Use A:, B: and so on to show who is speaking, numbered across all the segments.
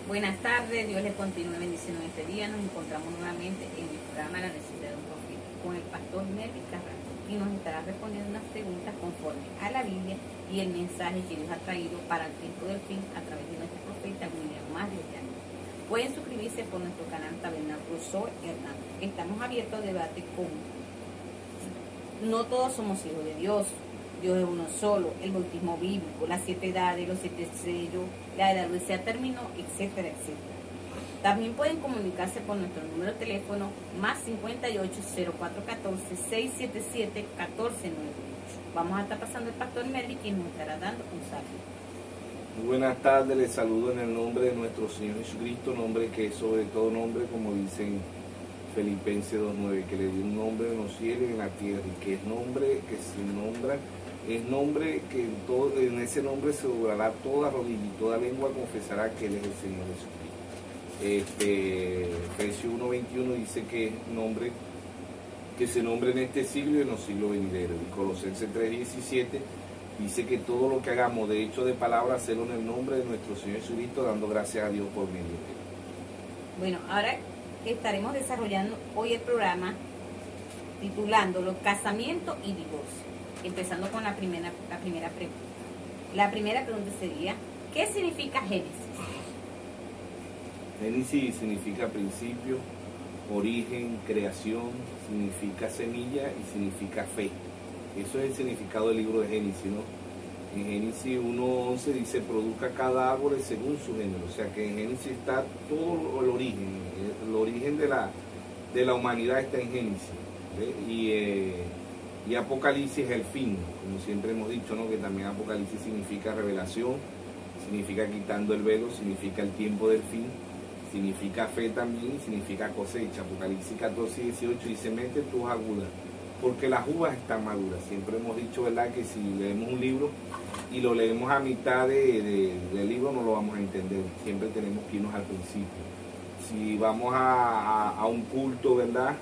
A: Buenas tardes, Dios les continúe bendiciendo en este día. Nos encontramos nuevamente en el programa La necesidad de un profeta con el pastor Melvin Carrasco y nos estará respondiendo unas preguntas conforme a la Biblia y el mensaje que Dios ha traído para el tiempo del fin a través de nuestro profeta William Mario Llano. Pueden suscribirse por nuestro canal Tabernáculo Soy Hernández. Estamos abiertos a debate con no todos somos hijos de Dios. Dios es uno solo, el bautismo bíblico, las 7 edades, los 7 sellos, la edad de se terminó, etcétera, etcétera. También pueden comunicarse por nuestro número de teléfono más 58 0414 677 1498. Vamos a estar pasando el pastor Melvin, quien nos estará dando un saludo.
B: Muy buenas tardes, les saludo en el nombre de nuestro Señor Jesucristo, nombre que es sobre todo nombre, como dicen Filipenses 2:9, que le dio un nombre en los cielos y en la tierra, y que es nombre que se nombra, es nombre que en ese nombre se doblará toda rodilla y toda lengua confesará que Él es el Señor Jesucristo. Efesios 1:21 dice que es nombre que se nombre en este siglo y en los siglos venideros. Y Colosenses 3:17 dice que todo lo que hagamos de hecho de palabra, hacerlo en el nombre de nuestro Señor Jesucristo, dando gracias a Dios por medio de Él.
A: Bueno, ahora estaremos desarrollando hoy el programa titulándolo Casamiento y Divorcio. Empezando con la primera pregunta. La primera pregunta sería, ¿qué significa Génesis?
B: Génesis significa principio, origen, creación, significa semilla y significa fe. Eso es el significado del libro de Génesis, ¿no? En Génesis 1:11 dice, produzca cada árbol según su género. O sea que en Génesis está todo el origen de la humanidad está en Génesis. Y Apocalipsis es el fin, como siempre hemos dicho, ¿no? Que también Apocalipsis significa revelación, significa quitando el velo, significa el tiempo del fin, significa fe también y significa cosecha. Apocalipsis 14:18 dice, mete tus agudas, porque las uvas están maduras. Siempre hemos dicho, ¿verdad?, que si leemos un libro y lo leemos a mitad del libro no lo vamos a entender. Siempre tenemos que irnos al principio. Si vamos a un culto, ¿verdad?,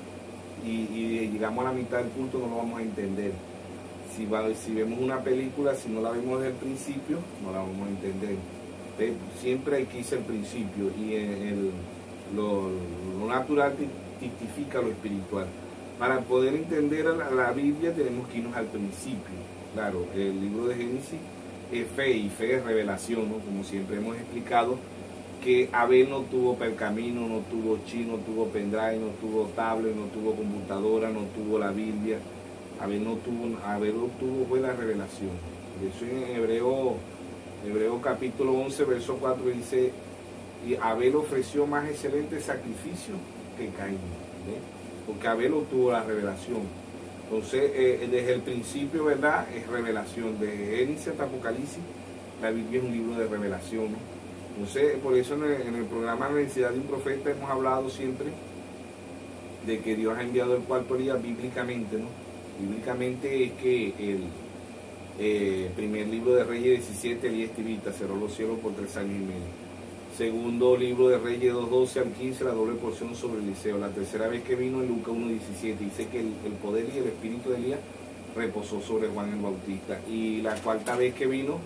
B: y llegamos a la mitad del culto no lo vamos a entender. Si vemos una película, si no la vemos desde el principio, no la vamos a entender. Siempre hay que irse al principio y lo natural tipifica lo espiritual. Para poder entender la Biblia tenemos que irnos al principio. Claro, el libro de Génesis es fe y fe es revelación, ¿no? Como siempre hemos explicado, que Abel no tuvo pergamino, no tuvo chip, no tuvo pendrive, no tuvo tablet, no tuvo computadora, no tuvo la Biblia. Abel obtuvo fue la revelación. De eso en Hebreo capítulo 11, verso 4 dice, y Abel ofreció más excelente sacrificio que Caín, ¿ve? Porque Abel obtuvo la revelación. Entonces, desde el principio, ¿verdad?, es revelación. Desde Génesis hasta Apocalipsis, la Biblia es un libro de revelación, ¿no? Entonces, por eso en el programa La necesidad de un profeta hemos hablado siempre de que Dios ha enviado el cuarto día bíblicamente, ¿no? Bíblicamente es que el primer libro de Reyes 17, Elías Tibita cerró los cielos por 3 años y medio. Segundo libro de Reyes 2:12 al 15, la doble porción sobre Eliseo. La tercera vez que vino en Lucas 1:17 dice que el poder y el espíritu de Elías reposó sobre Juan el Bautista. Y la cuarta vez que vino,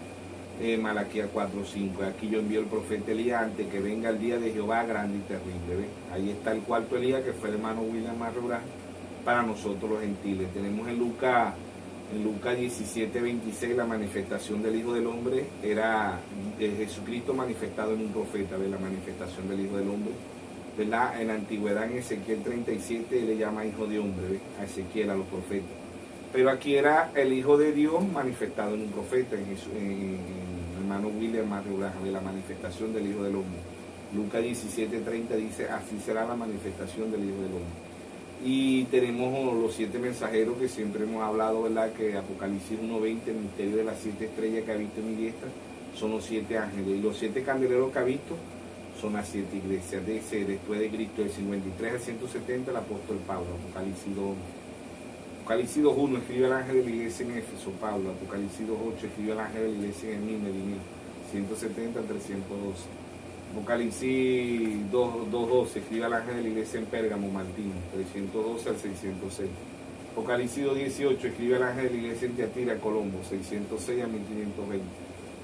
B: Malaquías 4:5. Aquí yo envío el profeta Elías antes que venga el día de Jehová grande y terrible. ¿Ve? Ahí está el cuarto Elías, que fue el hermano William Marrubra para nosotros los gentiles. Tenemos en Lucas 17:26 la manifestación del Hijo del Hombre. Era Jesucristo manifestado en un profeta, ¿ve? La manifestación del Hijo del Hombre, ¿verdad? En la antigüedad, en Ezequiel 37, le llama Hijo de Hombre, ¿ve? A Ezequiel, a los profetas. Pero aquí era el Hijo de Dios manifestado en un profeta, en hermano William Marrubra, de la manifestación del Hijo del Hombre. Lucas 17:30 dice, así será la manifestación del Hijo del Hombre. Y tenemos los 7 mensajeros que siempre hemos hablado, ¿verdad?, que Apocalipsis 1:20, el misterio de las 7 estrellas que ha visto en mi diestra, son los 7 ángeles. Y los 7 candeleros que ha visto son las 7 iglesias. Después de Cristo, del 53 al 170, el apóstol Pablo. Apocalipsis 2:1 escribe el ángel de la iglesia en Éfeso, Pablo. Apocalipsis 2:8 escribe el ángel de la iglesia en Nínive, 170 al 312. Apocalipsis 2:12 escribe el ángel de la iglesia en Pérgamo, Martín, 312 al 606. Apocalipsis 2:18 escribe el ángel de la iglesia en Tiatira, Colombo, 606 a 1520.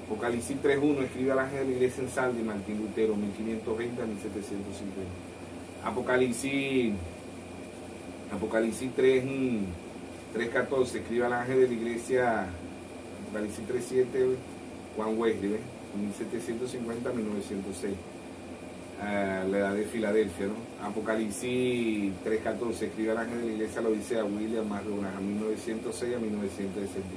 B: Apocalipsis 3.1 escribe al ángel de la iglesia en Sardes, Martín Lutero, 1520 a 1750. Apocalipsis 3.14 escribe al ángel de la iglesia, Apocalipsis 3.7, Juan Wesley, 1750 a 1906. La edad de Filadelfia, ¿no? Apocalipsis 3.14 escribe al ángel de la iglesia, lo dice a William Marrona, a 1906 a 1963.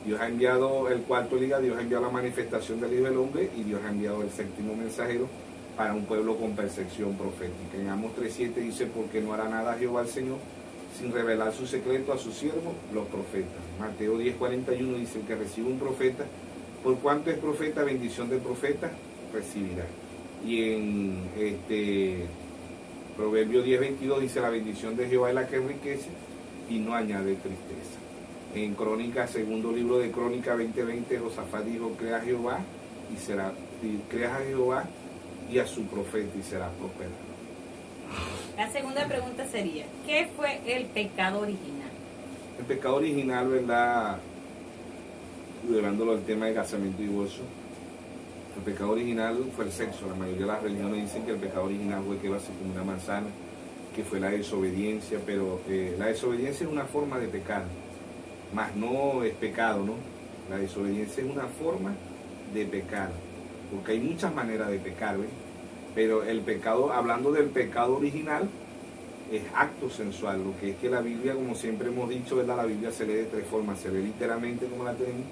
B: Dios ha enviado el cuarto liga, Dios ha enviado la manifestación del Hijo del Hombre y Dios ha enviado el séptimo mensajero para un pueblo con percepción profética. En Amos 3.7 dice, porque no hará nada Jehová el Señor sin revelar su secreto a sus siervos, los profetas. Mateo 10.41 dice, que recibe un profeta, por cuanto es profeta, bendición del profeta recibirá. Y en Proverbio 10.22 dice, la bendición de Jehová es la que enriquece y no añade tristeza. En Crónica, segundo libro de Crónica 20:20, Josafat dijo, crea a Jehová y a su profeta y será prosperado.
A: La segunda pregunta sería, ¿qué fue el pecado original?
B: El pecado original, ¿verdad? Llevándolo al tema de casamiento y divorcio, el pecado original fue el sexo. La mayoría de las religiones dicen que el pecado original fue que iba a ser como una manzana, que fue la desobediencia, pero la desobediencia es una forma de pecar, más no es pecado, ¿no? La desobediencia es una forma de pecar, porque hay muchas maneras de pecar, ¿ves? Pero el pecado, hablando del pecado original, es acto sensual, lo que es que la Biblia, como siempre hemos dicho, ¿verdad? La Biblia se lee de tres formas, se lee literalmente como la tenemos,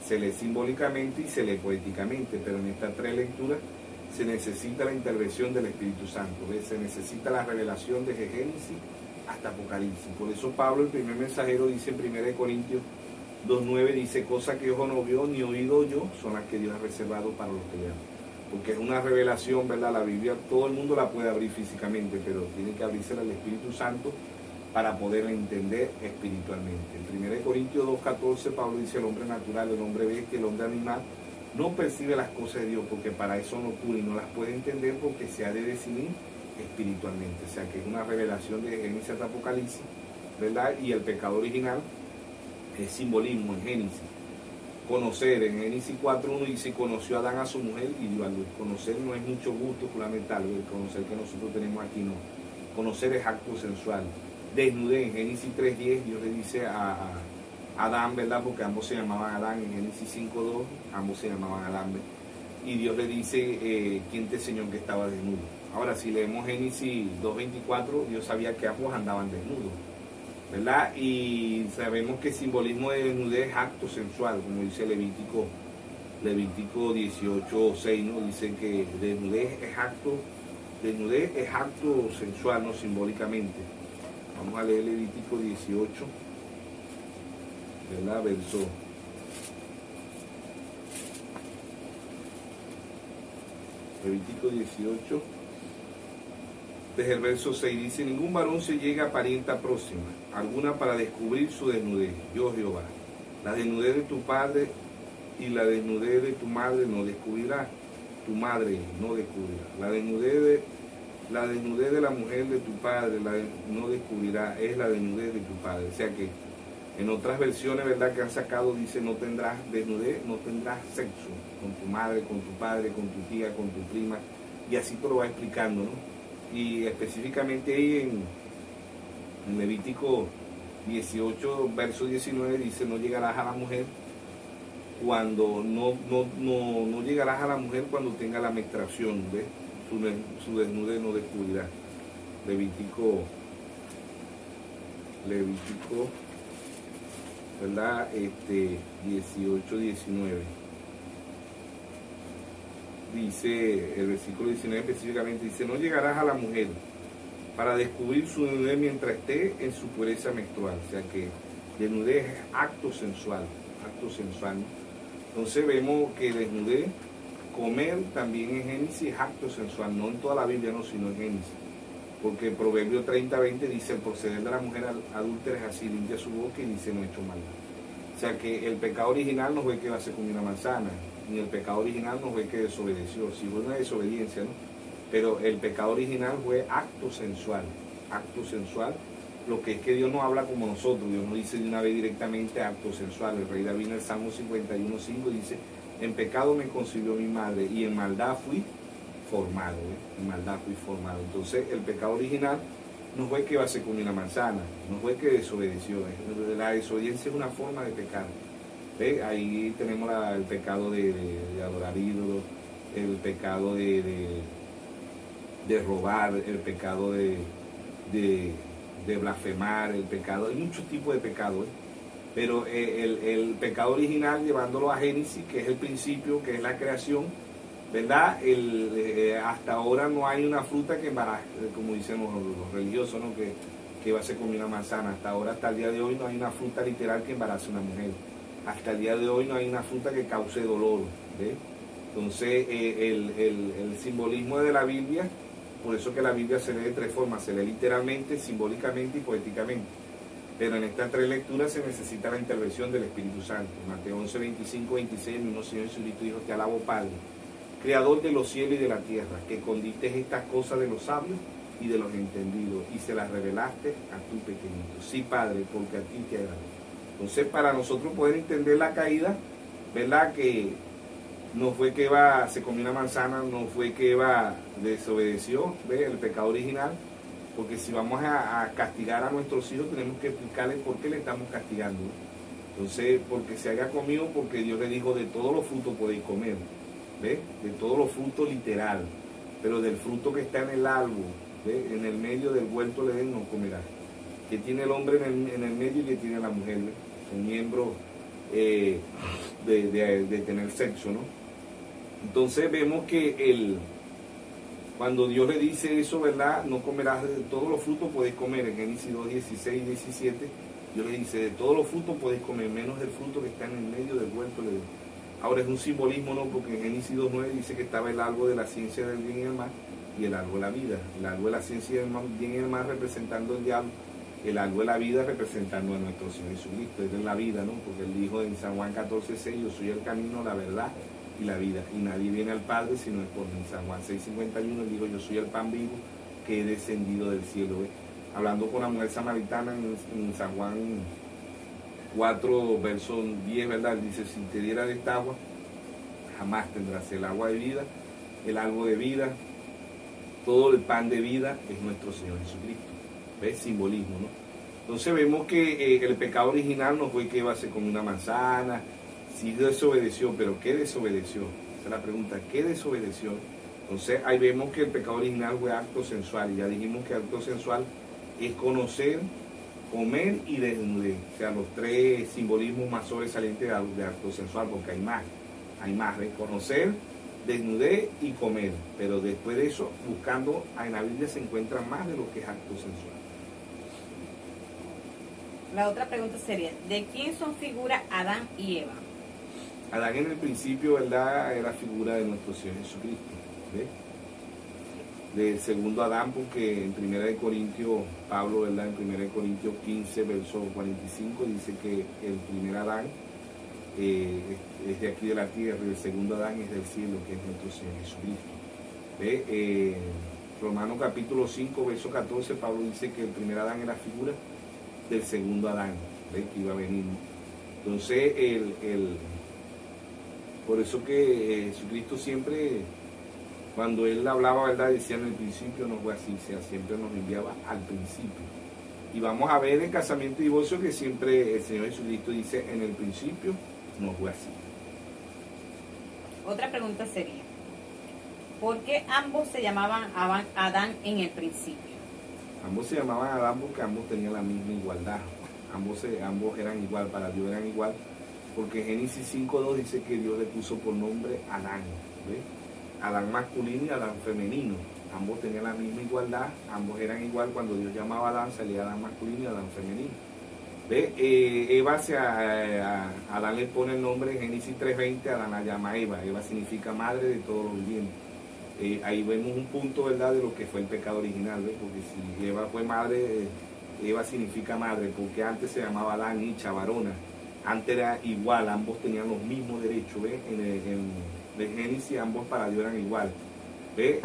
B: se lee simbólicamente y se lee poéticamente, pero en estas tres lecturas se necesita la intervención del Espíritu Santo, ¿ves? Se necesita la revelación desde Génesis hasta Apocalipsis. Por eso Pablo, el primer mensajero, dice en 1 Corintios 2.9, dice, cosas que ojo no vio ni oído yo, son las que Dios ha reservado para los que le aman. Porque es una revelación, ¿verdad? La Biblia todo el mundo la puede abrir físicamente, pero tiene que abrirse al Espíritu Santo para poderla entender espiritualmente. En 1 Corintios 2.14 Pablo dice, el hombre natural, el hombre bestia, el hombre animal, no percibe las cosas de Dios porque para eso no ocurre y no las puede entender porque se ha de decidir espiritualmente. O sea que es una revelación de Génesis hasta Apocalipsis, ¿verdad? Y el pecado original es simbolismo en Génesis. Conocer, en Génesis 4.1 dice, conoció a Adán a su mujer y dio a luz. Conocer no es mucho gusto fundamental, el conocer que nosotros tenemos aquí no. Conocer es acto sensual. Desnudez, en Génesis 3.10 Dios le dice a Adán, ¿verdad? Porque ambos se llamaban Adán, en Génesis 5.2 ambos se llamaban Adán, ¿verdad? Y Dios le dice, ¿quién te enseñó que estaba desnudo? Ahora, si leemos Génesis 2.24, Dios sabía que ambos andaban desnudos, ¿verdad? Y sabemos que el simbolismo de desnudez es acto sensual, como dice Levítico 18.6, ¿no? Dice que desnudez es acto sensual, no simbólicamente. Vamos a leer Levítico 18, ¿verdad? Levítico 18, desde el verso 6 dice, ningún varón se llega a parienta próxima, alguna para descubrir su desnudez, yo Jehová. La desnudez de tu padre y la desnudez de tu madre no descubrirá, tu madre no descubrirá. La desnudez de la mujer de tu padre no descubrirá, es la desnudez de tu padre. O sea que en otras versiones, ¿verdad?, que han sacado, dice, no tendrás desnudez, no tendrás sexo con tu madre, con tu padre, con tu tía, con tu prima, y así te lo va explicando, ¿no? Y específicamente ahí en Levítico 18, verso 19, dice, no llegarás a la mujer cuando, no llegarás a la mujer cuando tenga la menstruación, ¿ves? Su desnudez no descubrirá. Levítico, ¿verdad? 18, 19. Dice, el versículo 19 específicamente, dice, no llegarás a la mujer para descubrir su desnudez mientras esté en su pureza menstrual. O sea que desnudez es acto sensual, ¿no? Entonces vemos que desnudez, comer también en Génesis es acto sensual, no en toda la Biblia, no, sino en Génesis. Porque Proverbio 30:20 dice, el proceder de la mujer adúltera es así, limpia su boca y dice, no he hecho maldad. O sea que el pecado original no fue que se comió una manzana, ni el pecado original no fue que desobedeció, sí fue una desobediencia, ¿no? Pero el pecado original fue acto sensual, lo que es que Dios no habla como nosotros, Dios no dice de una vez directamente acto sensual. El rey David en el Salmo 51:5 dice, En pecado me concibió mi madre y en maldad fui formado, en maldad fui formado. Entonces el pecado original no fue que se comió una manzana, no fue que desobedeció. La desobediencia es una forma de pecar. ¿Ve? Ahí tenemos el pecado de adorar ídolos, el pecado de robar, el pecado de blasfemar, el pecado, hay muchos tipos de pecado, pero el pecado original, llevándolo a Génesis, que es el principio, que es la creación, ¿verdad? Hasta ahora no hay una fruta que embarace, como dicen los religiosos, ¿no? Que se comió una manzana. Hasta ahora, hasta el día de hoy, no hay una fruta literal que embarace a una mujer. Hasta el día de hoy no hay una fruta que cause dolor, ¿ve? Entonces, el simbolismo de la Biblia, por eso que la Biblia se lee de tres formas: se lee literalmente, simbólicamente y poéticamente. Pero en estas tres lecturas se necesita la intervención del Espíritu Santo. Mateo 11, 25, 26, el mismo Señor Jesucristo dijo: te alabo, Padre, Creador de los cielos y de la tierra, que escondiste estas cosas de los sabios y de los entendidos, y se las revelaste a tu pequeñito. Sí, Padre, porque a ti te agradó. Entonces, para nosotros poder entender la caída, ¿verdad? Que no fue que Eva se comió una manzana, no fue que Eva desobedeció, ¿ve? El pecado original, porque si vamos a castigar a nuestros hijos, tenemos que explicarles por qué le estamos castigando. Entonces, porque se haya comido, porque Dios le dijo: de todos los frutos podéis comer, ¿ve? De todos los frutos literal, pero del fruto que está en el árbol, ¿ve? En el medio del huerto le den, no comerás. Que tiene el hombre en el medio y que tiene la mujer, ¿ve? Son miembros de tener sexo, ¿no? Entonces vemos que cuando Dios le dice eso, ¿verdad? No comerás de todos los frutos, podéis comer. En Génesis 2, 16 y 17, Dios le dice: de todos los frutos podéis comer, menos del fruto que está en el medio del huerto. Ahora es un simbolismo, ¿no? Porque en Génesis 2, 9 dice que estaba el árbol de la ciencia del bien y el mal y el árbol de la vida. El árbol de la ciencia del bien y el mal representando el diablo, el árbol de la vida representando a nuestro Señor Jesucristo. Él es la vida, ¿no? Porque Él dijo en San Juan 14, 6: yo soy el camino, la verdad y la vida, y nadie viene al Padre sino es por mí. En San Juan 6:51 Él dijo: yo soy el pan vivo que he descendido del cielo, ¿ve? Hablando con la mujer samaritana en San Juan 4, verso 10, ¿verdad? Él dice: si te diera de esta agua, jamás tendrás. El agua de vida, el árbol de vida, todo el pan de vida es nuestro Señor Jesucristo. ¿Ves? Simbolismo, ¿no? Entonces vemos que el pecado original no fue que Eva se comió una manzana, sí desobedeció, pero ¿qué desobedeció? Esa es la pregunta: ¿qué desobedeció? Entonces ahí vemos que el pecado original fue acto sensual, y ya dijimos que acto sensual es conocer, comer y desnudez. O sea, los tres simbolismos más sobresalientes de acto sensual, porque hay más, ¿ves? Conocer, desnudez y comer. Pero después de eso, buscando, en la Biblia se encuentra más de lo que es acto sensual.
A: La otra pregunta sería: ¿de quién son figuras Adán y Eva?
B: Adán en el principio, ¿verdad?, era figura de nuestro Señor Jesucristo, ¿ves? Del segundo Adán, porque en 1 Corintios, Pablo, ¿verdad?, en 1 Corintios 15, verso 45, dice que el primer Adán es de aquí de la tierra, y el segundo Adán es del cielo, que es nuestro Señor Jesucristo. ¿Ve? Romanos capítulo 5, verso 14, Pablo dice que el primer Adán era figura del segundo Adán, ¿ve?, que iba a venir. Entonces, por eso que Jesucristo siempre, cuando Él hablaba, ¿verdad?, decía: en el principio no fue así, o sea, siempre nos enviaba al principio. Y vamos a ver en casamiento y divorcio que siempre el Señor Jesucristo dice: en el principio no fue así.
A: Otra pregunta sería: ¿por qué ambos se llamaban Adán en el principio?
B: Ambos se llamaban Adán porque ambos tenían la misma igualdad. Ambos eran igual, para Dios eran igual. Porque Génesis 5:2 dice que Dios le puso por nombre Adán, ¿ve? Adán masculino y Adán femenino. Ambos tenían la misma igualdad, ambos eran igual. Cuando Dios llamaba a Adán, salía Adán masculino y Adán femenino. ¿Ve? Eva, a Adán le pone el nombre en Génesis 3:20, Adán la llama Eva. Eva significa madre de todos los vivientes. Ahí vemos un punto, ¿verdad?, de lo que fue el pecado original, ¿ve? Porque si Eva fue madre, Eva significa madre, porque antes se llamaba Adán y varona. Antes era igual, ambos tenían los mismos derechos, ¿ve? En Génesis ambos para Dios eran igual, ¿ve?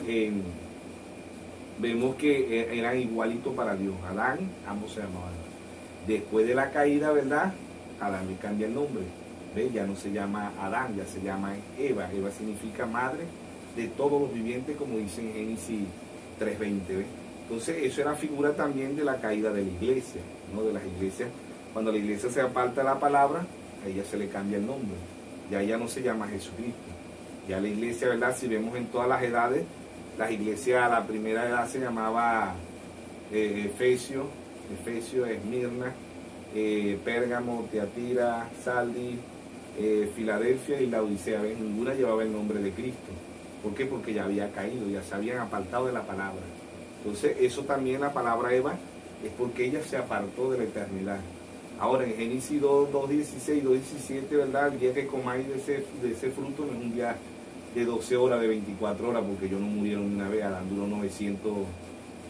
B: Vemos que eran igualitos para Dios. Adán, ambos se llamaban Adán. Después de la caída, ¿verdad?, Adán le cambia el nombre, ¿Ve? Ya no se llama Adán, ya se llama Eva. Eva significa madre de todos los vivientes, como dice en Génesis 3:20. ¿Ve? Entonces, eso era figura también de la caída de la iglesia, ¿no? De las iglesias. Cuando la iglesia se aparta de la palabra, a ella se le cambia el nombre. Ya ella no se llama Jesucristo. Ya la iglesia, ¿verdad? Si vemos en todas las edades, las iglesias a la primera edad se llamaba Efesio, Esmirna, Pérgamo, Teatira, Saldis, Filadelfia y Laodicea. ¿Ves? Ninguna llevaba el nombre de Cristo. ¿Por qué? Porque ya había caído, ya se habían apartado de la palabra. Entonces, eso también, la palabra Eva, es porque ella se apartó de la eternidad. Ahora, en Génesis 2:16, 2:17, ¿verdad? El día que comáis de ese fruto no es un día de 12 horas, de 24 horas, porque ellos no murieron una vez. Adán duró 900,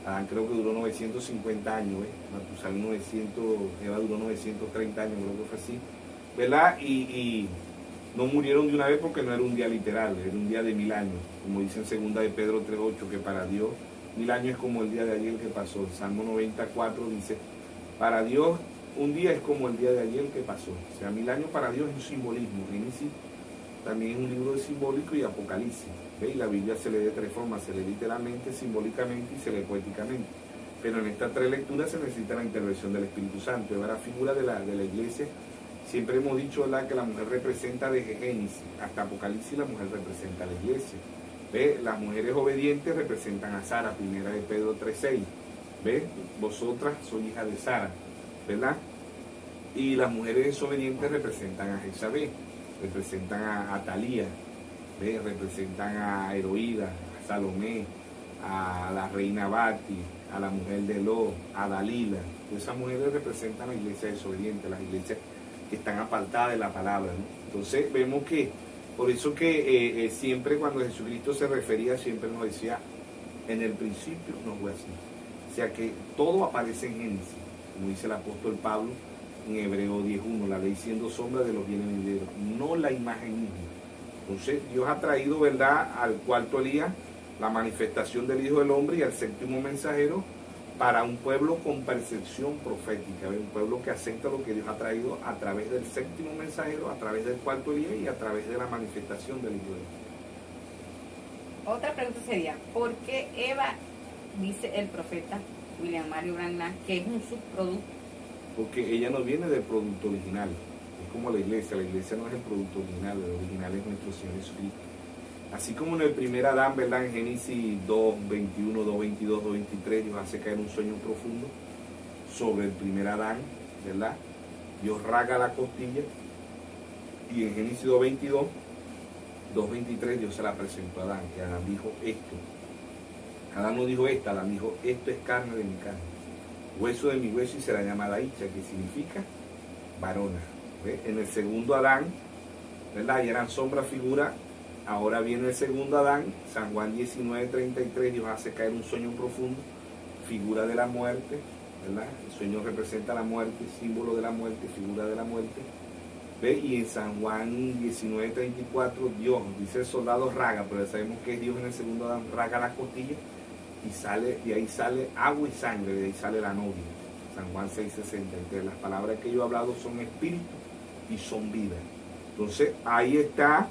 B: Adán creo que duró 950 años, Matusalén 900, Eva duró 930 años, creo que fue así, ¿verdad? Y no murieron de una vez porque no era un día literal, era un día de 1000 años, como dice en 2 de Pedro 3:8, que para Dios 1000 años es como el día de ayer que pasó. El Salmo 94 dice, para Dios un día es como el día de ayer que pasó. O sea, 1000 años para Dios es un simbolismo. Génesis también es un libro de simbólico, y Apocalipsis. ¿Ve? Y la Biblia se lee de tres formas: se lee literalmente, simbólicamente y se lee poéticamente. Pero en estas tres lecturas se necesita la intervención del Espíritu Santo. Ahora, la figura de la iglesia, siempre hemos dicho, ¿verdad?, que la mujer representa desde Génesis hasta Apocalipsis, la mujer representa a la iglesia. ¿Ve? Las mujeres obedientes representan a Sara, 1 de Pedro 3:6. ¿Ve? Vosotras sois hijas de Sara, ¿verdad? Y las mujeres desobedientes representan a Jezabel, representan a Talía, ¿ve? Representan a Heroída, a Salomé, a la reina Bati, a la mujer de Lot, a Dalila. Esas mujeres representan a la iglesia desobediente, las iglesias que están apartadas de la palabra, ¿no? Entonces vemos que, por eso que siempre cuando Jesucristo se refería, siempre nos decía, en el principio no fue así. O sea que todo aparece en Génesis, como dice el apóstol Pablo en Hebreo 10:1, la ley siendo sombra de los bienes venideros, no la imagen misma. Entonces Dios ha traído, ¿verdad?, al cuarto Elías la manifestación del Hijo del Hombre, y al séptimo mensajero, para un pueblo con percepción profética, ¿ve? Un pueblo que acepta lo que Dios ha traído a través del séptimo mensajero, a través del cuarto Elías y a través de la manifestación del Hijo del Hombre.
A: Otra pregunta sería, ¿por qué Eva, dice el profeta William Mario Branham, que es un subproducto?
B: Porque ella no viene del producto original. Es como la iglesia no es el producto original, el original es nuestro Señor Jesucristo. Así como en el primer Adán, ¿verdad?, en Génesis 2:21, 2:22, 2:23, Dios hace caer un sueño profundo sobre el primer Adán, ¿verdad? Dios rasga la costilla, y en Génesis 2:22, 2:23, Dios se la presentó a Adán, que Adán dijo esto. Adán no dijo esta, Adán dijo, esto es carne de mi carne, hueso de mi hueso, y será llamada Isha, que significa varona. ¿Ve? En el segundo Adán, ¿verdad?, ya eran sombra, figura. Ahora viene el segundo Adán, San Juan 19:33, Dios hace caer un sueño profundo, figura de la muerte, ¿verdad? El sueño representa la muerte, símbolo de la muerte, figura de la muerte. ¿Ve? Y en San Juan 19:34, Dios, dice el soldado, raga, pero ya sabemos que es Dios en el segundo Adán, raga la costilla, y de ahí sale agua y sangre, de ahí sale la novia. San Juan 6:63, las palabras que yo he hablado son espíritu y son vida. Entonces ahí está,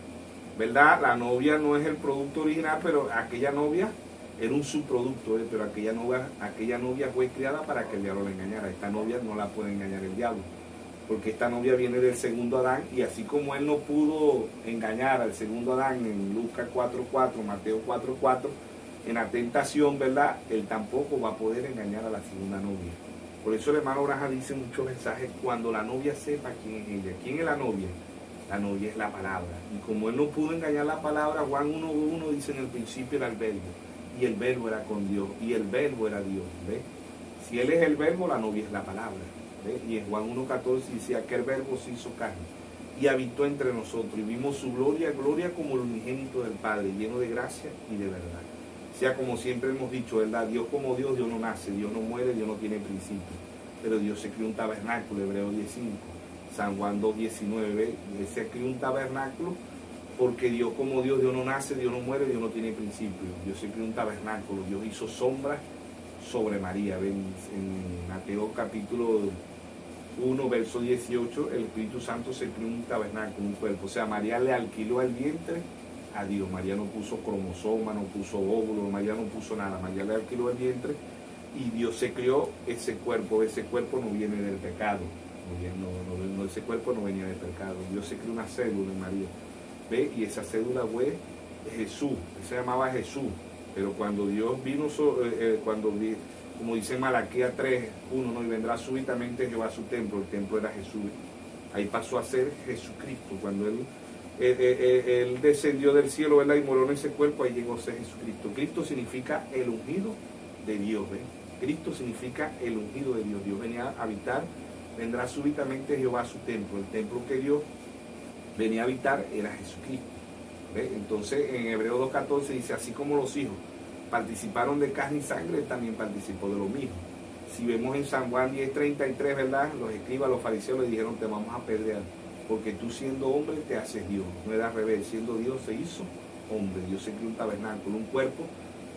B: ¿verdad? La novia no es el producto original, pero aquella novia era un subproducto, pero aquella novia fue criada para que el diablo la engañara. Esta novia no la puede engañar el diablo, porque esta novia viene del segundo Adán, y así como él no pudo engañar al segundo Adán en Lucas 4:4, Mateo 4:4, en la tentación, ¿verdad?, él tampoco va a poder engañar a la segunda novia. Por eso el hermano Branham dice en muchos mensajes, cuando la novia sepa quién es ella. ¿Quién es la novia? La novia es la palabra. Y como él no pudo engañar la palabra, Juan 1:1 dice, en el principio era el verbo, y el verbo era con Dios, y el verbo era Dios. ¿Ve? Si él es el verbo, la novia es la palabra. ¿Ve? Y en Juan 1:14 dice, aquel verbo se hizo carne y habitó entre nosotros, y vimos su gloria, gloria como el unigénito del Padre, lleno de gracia y de verdad. O sea, como siempre hemos dicho, ¿verdad? Dios como Dios no nace, Dios no muere, Dios no tiene principio, pero Dios se creó un tabernáculo, Hebreo 10:5. San Juan 2:19, se creó un tabernáculo porque Dios como Dios no nace, Dios no muere, Dios no tiene principio. Dios se creó un tabernáculo, Dios hizo sombra sobre María. Ven en Mateo capítulo 1, verso 18, el Espíritu Santo se creó un tabernáculo, un cuerpo. O sea, María le alquiló el vientre a Dios. María no puso cromosoma, no puso óvulo, María no puso nada. María le alquiló el vientre y Dios se creó ese cuerpo. Ese cuerpo no viene del pecado. Ese cuerpo no venía del pecado. Dios se creó una célula en María. ¿Ve? Y esa célula fue Jesús. Él se llamaba Jesús. Pero cuando Dios vino, como dice Malaquías 3:1, ¿no? Y vendrá súbitamente Jehová a su templo. El templo era Jesús. Ahí pasó a ser Jesucristo. Cuando él descendió del cielo, ¿verdad? Y moró en ese cuerpo, ahí llegó a ser Jesucristo. Cristo significa el ungido de Dios. ¿Ve? Cristo significa el ungido de Dios. Dios venía a habitar, vendrá súbitamente Jehová a su templo. El templo que Dios venía a habitar era Jesucristo. ¿Ve? Entonces en Hebreos 2:14 dice, así como los hijos participaron de carne y sangre, él también participó de lo mismo. Si vemos en San Juan 10:33, ¿verdad? Los escribas, los fariseos le dijeron, te vamos a apedrear, porque tú siendo hombre te haces Dios. No era al revés, siendo Dios se hizo hombre. Dios se creó un tabernáculo, un cuerpo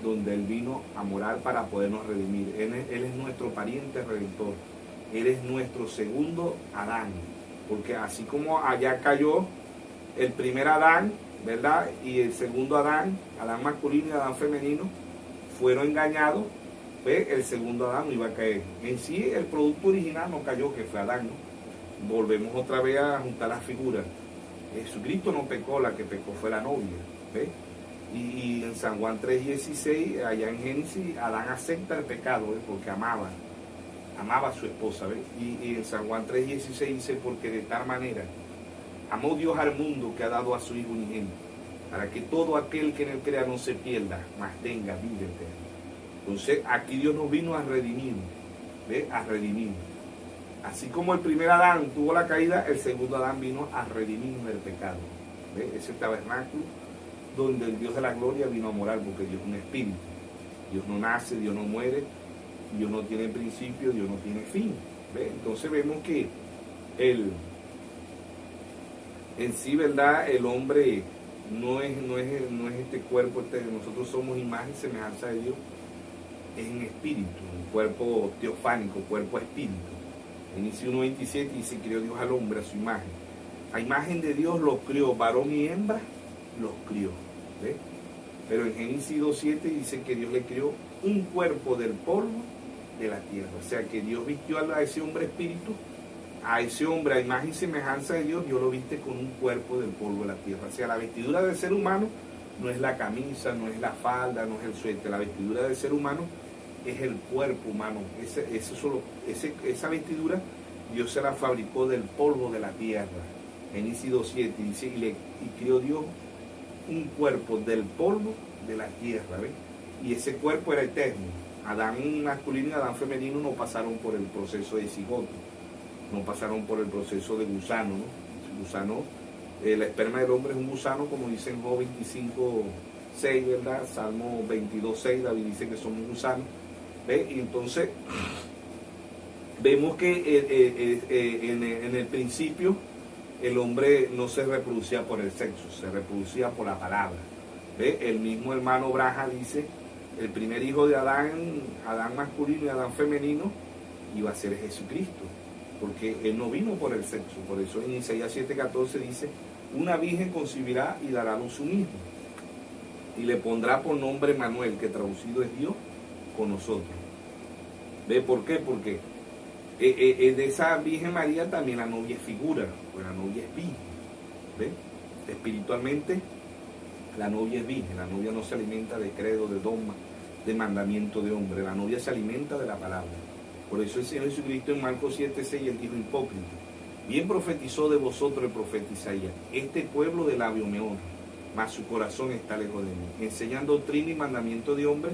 B: donde Él vino a morar para podernos redimir. Él es nuestro pariente redentor. Él es nuestro segundo Adán. Porque así como allá cayó el primer Adán, ¿verdad? Y el segundo Adán, Adán masculino y Adán femenino, fueron engañados, pues el segundo Adán no iba a caer. En sí, el producto original no cayó, que fue Adán, ¿no? Volvemos otra vez a juntar las figuras. Jesucristo no pecó, la que pecó fue la novia, ¿ves? Y en San Juan 3:16, allá en Génesis, Adán acepta el pecado, ¿ves? Porque amaba a su esposa, ¿ves? Y en San Juan 3:16 dice, porque de tal manera amó Dios al mundo que ha dado a su Hijo unigénito, para que todo aquel que en él crea no se pierda, mas tenga vida eterna. Entonces, aquí Dios nos vino a redimir, ¿ves? A redimir. Así como el primer Adán tuvo la caída, el segundo Adán vino a redimirnos del pecado. ¿Ves? Ese tabernáculo donde el Dios de la gloria vino a morar, porque Dios es un espíritu. Dios no nace, Dios no muere, Dios no tiene principio, Dios no tiene fin. ¿Ves? Entonces vemos que en sí, ¿verdad? El hombre no es este cuerpo, nosotros somos imagen y semejanza de Dios, es en espíritu, un cuerpo teofánico, cuerpo espíritu. En Génesis 1:27 dice, creó Dios al hombre a su imagen. A imagen de Dios los crió, varón y hembra los crió. ¿Ves? Pero en Génesis 2:7 dice que Dios le crió un cuerpo del polvo de la tierra. O sea que Dios vistió a ese hombre espíritu, a ese hombre a imagen y semejanza de Dios, Dios lo viste con un cuerpo del polvo de la tierra. O sea, la vestidura del ser humano no es la camisa, no es la falda, no es el suéter. La vestidura del ser humano es el cuerpo humano. Esa vestidura Dios se la fabricó del polvo de la tierra. Génesis 2:7 dice, y crió Dios un cuerpo del polvo de la tierra, ¿ves? Y ese cuerpo era eterno. Adán masculino y Adán femenino no pasaron por el proceso de cigoto, no pasaron por el proceso de gusano, ¿no? El gusano, la esperma del hombre es un gusano, como dice en Job 25:6, ¿verdad? Salmo 22:6, David dice que somos gusanos. ¿Ves? Y entonces vemos que en el principio el hombre no se reproducía por el sexo, se reproducía por la palabra. ¿Ves? El mismo hermano Braja dice, el primer hijo de Adán masculino y Adán femenino, iba a ser Jesucristo, porque él no vino por el sexo. Por eso en Isaías 7:14 dice, una virgen concebirá y dará a luz un hijo, y le pondrá por nombre Manuel, que traducido es Dios con nosotros. ¿Ve por qué? Porque de esa Virgen María también la novia es figura, pues la novia es virgen. ¿Ve? Espiritualmente la novia es virgen, la novia no se alimenta de credo, de dogma, de mandamiento de hombre, la novia se alimenta de la palabra. Por eso el Señor Jesucristo en Marcos 7:6 él dijo, hipócrita, bien profetizó de vosotros el profeta Isaías, este pueblo de labio me honra, mas su corazón está lejos de mí, enseñando doctrina y mandamiento de hombre,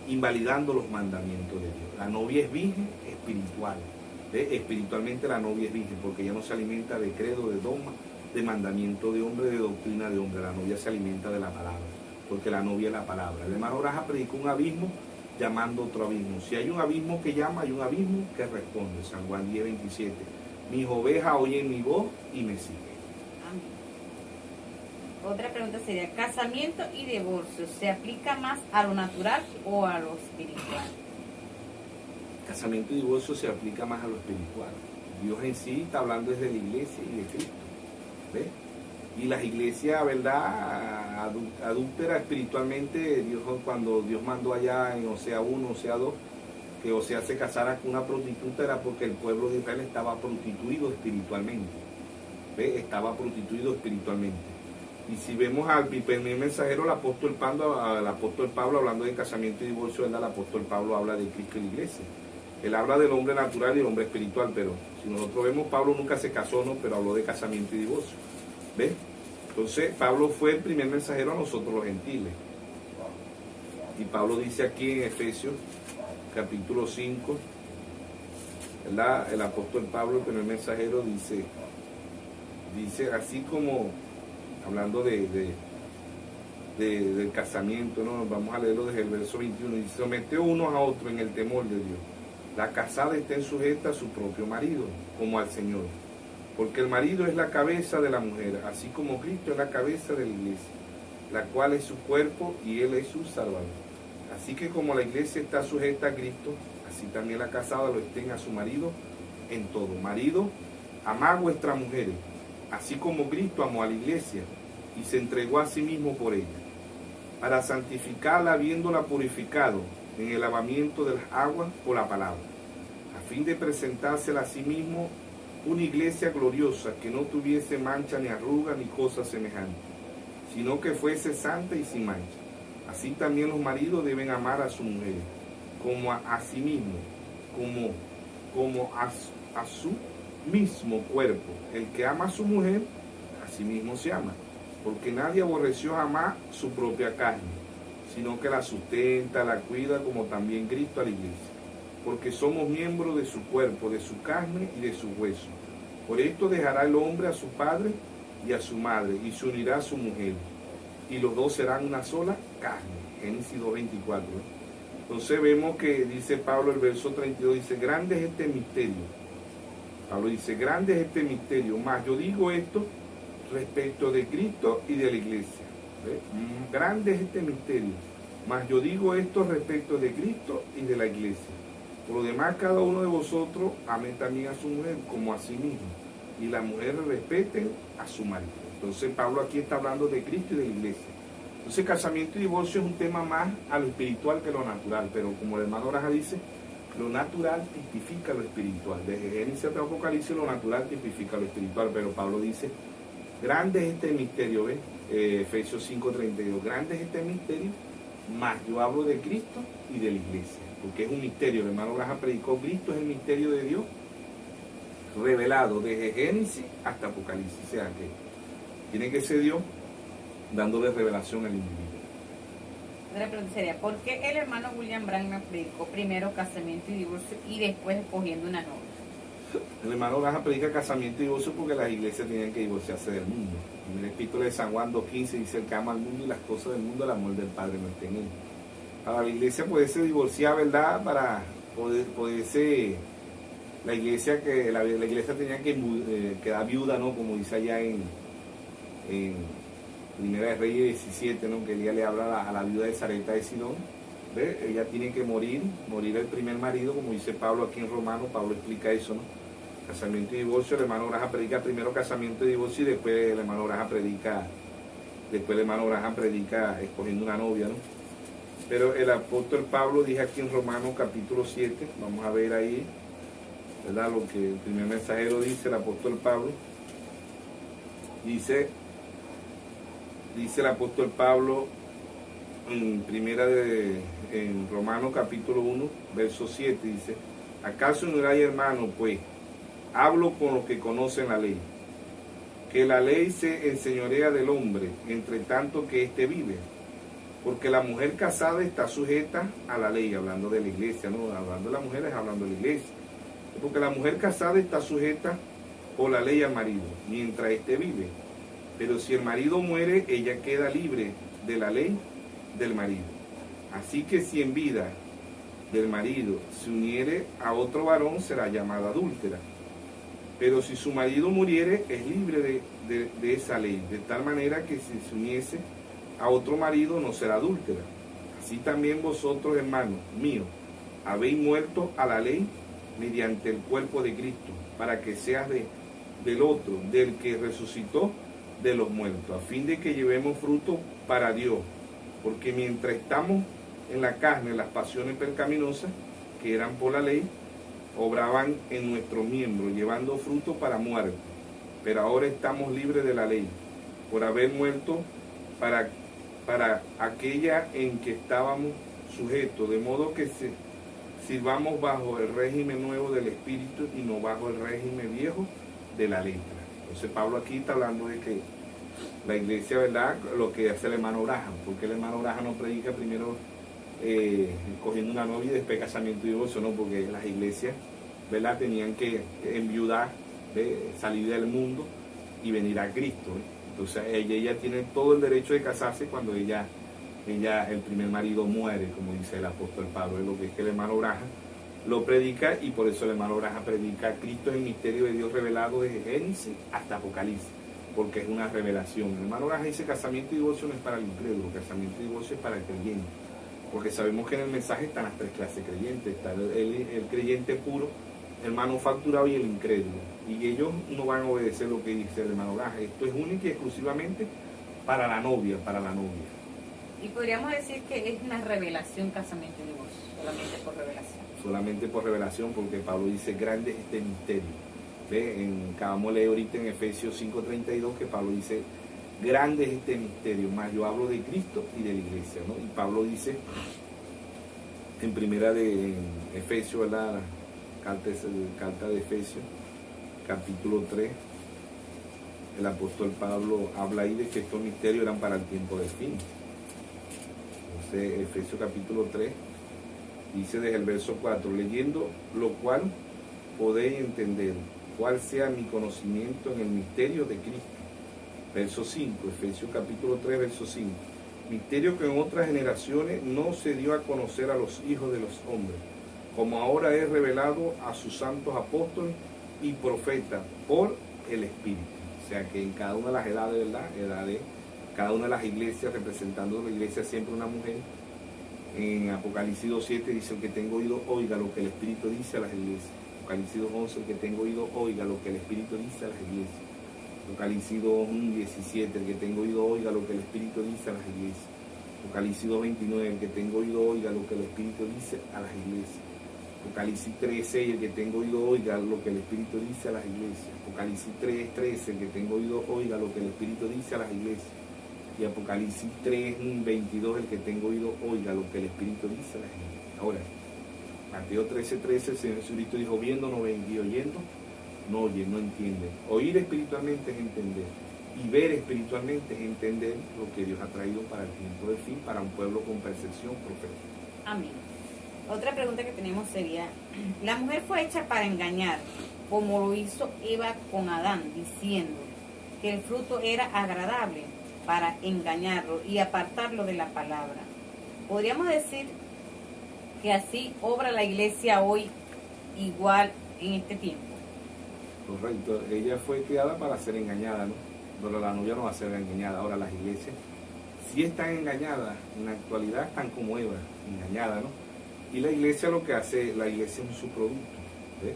B: invalidando los mandamientos de Dios. La novia es virgen espiritual. Espiritualmente la novia es virgen, porque ella no se alimenta de credo, de dogma, de mandamiento de hombre, de doctrina de hombre. La novia se alimenta de la palabra, porque la novia es la palabra. El hermano Braja predicó un abismo llamando otro abismo. Si hay un abismo que llama, hay un abismo que responde. San Juan 10:27. Mis ovejas oyen mi voz y me siguen.
A: Otra pregunta sería, ¿casamiento y divorcio se aplica más a lo natural o a lo espiritual?
B: Casamiento y divorcio se aplica más a lo espiritual. Dios en sí está hablando desde la iglesia y de Cristo. ¿Ves? Y las iglesias, ¿verdad? Adúlteras espiritualmente, Dios, cuando Dios mandó allá en Osea 1, Osea 2, que Osea se casara con una prostituta, era porque el pueblo de Israel estaba prostituido espiritualmente. ¿Ves? Estaba prostituido espiritualmente. Y si vemos al primer mensajero, el apóstol Pablo hablando de casamiento y divorcio, ¿verdad? El apóstol Pablo habla de Cristo y la iglesia. Él habla del hombre natural y del hombre espiritual, pero si nosotros vemos, Pablo nunca se casó, ¿no? Pero habló de casamiento y divorcio. ¿Ves? Entonces, Pablo fue el primer mensajero a nosotros los gentiles. Y Pablo dice aquí en Efesios, capítulo 5, ¿verdad? El apóstol Pablo, el primer mensajero, dice así como, hablando del casamiento, ¿no? Vamos a leerlo desde el verso 21. Dice: somete unos a otros en el temor de Dios. La casada estén sujeta a su propio marido, como al Señor. Porque el marido es la cabeza de la mujer, así como Cristo es la cabeza de la iglesia, la cual es su cuerpo y Él es su Salvador. Así que como la iglesia está sujeta a Cristo, así también la casada lo estén a su marido en todo. Marido, amad a vuestras mujeres, así como Cristo amó a la iglesia y se entregó a sí mismo por ella, para santificarla, habiéndola purificado en el lavamiento de las aguas por la palabra, a fin de presentársela a sí mismo una iglesia gloriosa, que no tuviese mancha ni arruga ni cosa semejante, sino que fuese santa y sin mancha. Así también los maridos deben amar a su mujer como a sí mismo, como a su mismo cuerpo. El que ama a su mujer, a sí mismo se ama, porque nadie aborreció jamás su propia carne, sino que la sustenta, la cuida, como también Cristo a la iglesia, porque somos miembros de su cuerpo, de su carne y de su hueso. Por esto dejará el hombre a su padre y a su madre, y se unirá a su mujer, y los dos serán una sola carne. Génesis 2:24. Entonces vemos que dice Pablo, el verso 32, dice: grande es este misterio. Pablo dice: grande es este misterio, mas yo digo esto respecto de Cristo y de la iglesia. ¿Ves? Grande es este misterio, mas yo digo esto respecto de Cristo y de la iglesia. Por lo demás, cada uno de vosotros ame también a su mujer como a sí mismo, y las mujeres respeten a su marido. Entonces Pablo aquí está hablando de Cristo y de la iglesia. Entonces, casamiento y divorcio es un tema más a lo espiritual que lo natural, pero como el hermano Raja dice, lo natural tipifica lo espiritual. Desde Génesis hasta Apocalipsis, lo natural tipifica lo espiritual, pero Pablo dice: grande es este misterio, ¿ves? Efesios 5:32, grande es este misterio, mas yo hablo de Cristo y de la iglesia, porque es un misterio. El hermano Raja predicó: Cristo es el misterio de Dios revelado desde Génesis hasta Apocalipsis, o sea que tiene que ser Dios dándole revelación al individuo.
A: Otra pregunta sería: ¿por qué el hermano William Branham predicó primero casamiento y divorcio y después escogiendo una novia?
B: El hermano Branham predica casamiento y divorcio porque las iglesias tenían que divorciarse del mundo. En el epístola de San Juan 2:15 dice: el que ama al mundo y las cosas del mundo, el amor del Padre no está en él. Para la iglesia poderse divorciar, ¿verdad? Para poderse, la iglesia tenía que quedar viuda, ¿no? Como dice allá en Primera de Reyes 17, ¿no? Que Elías le habla a la viuda de Sarepta de Sidón. ¿Ve? Ella tiene que morir el primer marido, como dice Pablo aquí en Romanos. Pablo explica eso, ¿no? Casamiento y divorcio. El hermano Branham predica primero casamiento y divorcio, y después el hermano Branham predica escogiendo una novia, ¿no? Pero el apóstol Pablo dice aquí en Romanos capítulo 7, vamos a ver ahí, ¿verdad? Lo que el primer mensajero dice, el apóstol Pablo. Dice el apóstol Pablo en Romanos capítulo 1, verso 7, dice: ¿acaso no hay, hermano? Pues hablo con los que conocen la ley, que la ley se enseñorea del hombre, entre tanto que éste vive. Porque la mujer casada está sujeta a la ley, hablando de la iglesia, no hablando de las mujeres, hablando de la iglesia. Porque la mujer casada está sujeta por la ley al marido, mientras éste vive. Pero si el marido muere, ella queda libre de la ley del marido. Así que si en vida del marido se uniere a otro varón, será llamada adúltera. Pero si su marido muriere, es libre de esa ley, de tal manera que si se uniese a otro marido, no será adúltera. Así también vosotros, hermanos míos, habéis muerto a la ley mediante el cuerpo de Cristo, para que seas del otro, del que resucitó de los muertos, a fin de que llevemos fruto para Dios. Porque mientras estamos en la carne, las pasiones pecaminosas, que eran por la ley, obraban en nuestros miembros, llevando fruto para muerte. Pero ahora estamos libres de la ley, por haber muerto para aquella en que estábamos sujetos, de modo que sirvamos bajo el régimen nuevo del Espíritu y no bajo el régimen viejo de la letra. Entonces Pablo aquí está hablando de que la iglesia, ¿verdad?, lo que hace el hermano Graham, porque el hermano Graham no predica primero cogiendo una novia y después casamiento y divorcio, no, porque las iglesias, ¿verdad?, tenían que enviudar, salir del mundo y venir a Cristo, Entonces ella tiene todo el derecho de casarse cuando ella el primer marido muere, como dice el apóstol Pablo. Es lo que es que el hermano Graham lo predica, y por eso el hermano Graham predica: Cristo es el misterio de Dios revelado desde Génesis hasta Apocalipsis, porque es una revelación. El hermano Graham dice: casamiento y divorcio no es para el incrédulo, casamiento y divorcio es para el creyente, porque sabemos que en el mensaje están las tres clases de creyentes: está el creyente puro, el manufacturado y el incrédulo, y ellos no van a obedecer lo que dice el hermano Graham. Esto es único y exclusivamente para la novia,
A: Y podríamos decir que es una revelación, casamiento y divorcio, solamente por revelación.
B: Solamente por revelación, porque Pablo dice: grande es este misterio. Acabamos de leer ahorita en Efesios 5:32 que Pablo dice: grande es este misterio, más yo hablo de Cristo y de la iglesia, ¿no? Y Pablo dice en primera de Efesios, ¿verdad?, carta de Efesios, capítulo 3, el apóstol Pablo habla ahí de que estos misterios eran para el tiempo del fin. Entonces, Efesios capítulo 3 dice desde el verso 4: leyendo lo cual podéis entender cuál sea mi conocimiento en el misterio de Cristo. Verso 5, Efesios capítulo 3, verso 5: misterio que en otras generaciones no se dio a conocer a los hijos de los hombres, como ahora es revelado a sus santos apóstoles y profetas por el Espíritu. O sea que en cada una de las edades, ¿verdad?, cada una de las iglesias, representando la iglesia siempre una mujer. En Apocalipsis 2:7 dice: el que tenga oído oiga lo que el Espíritu dice a las iglesias. Apocalipsis 2:11: el que tenga oído oiga lo que el Espíritu dice a las iglesias. Apocalipsis 2:17: el que tenga oído oiga lo que el Espíritu dice a las iglesias. Apocalipsis 2:29: el que tenga oído oiga lo que el Espíritu dice a las iglesias. Apocalipsis 3:6: el que tenga oído oiga lo que el Espíritu dice a las iglesias. Apocalipsis 3:13: el que tenga oído oiga lo que el Espíritu dice a las iglesias. Y Apocalipsis 3:22: el que tenga oído oiga lo que el Espíritu dice a las iglesias. Ahora, Mateo 13:13, el Señor Jesucristo dijo: viendo no ven, y oyendo no oyen, no entienden. Oír espiritualmente es entender, y ver espiritualmente es entender lo que Dios ha traído para el tiempo del fin, para un pueblo con percepción profética.
A: Amén. Otra pregunta que tenemos sería: la mujer fue hecha para engañar, como lo hizo Eva con Adán, diciendo que el fruto era agradable, para engañarlo y apartarlo de la palabra. Podríamos decir que así obra la iglesia hoy, igual en este tiempo.
B: Correcto, ella fue creada para ser engañada, ¿no? Pero la novia no va a ser engañada. Ahora las iglesias sí están engañadas, en la actualidad están como Eva, engañadas, ¿no? Y la iglesia lo que hace, la iglesia es un subproducto, ¿ves?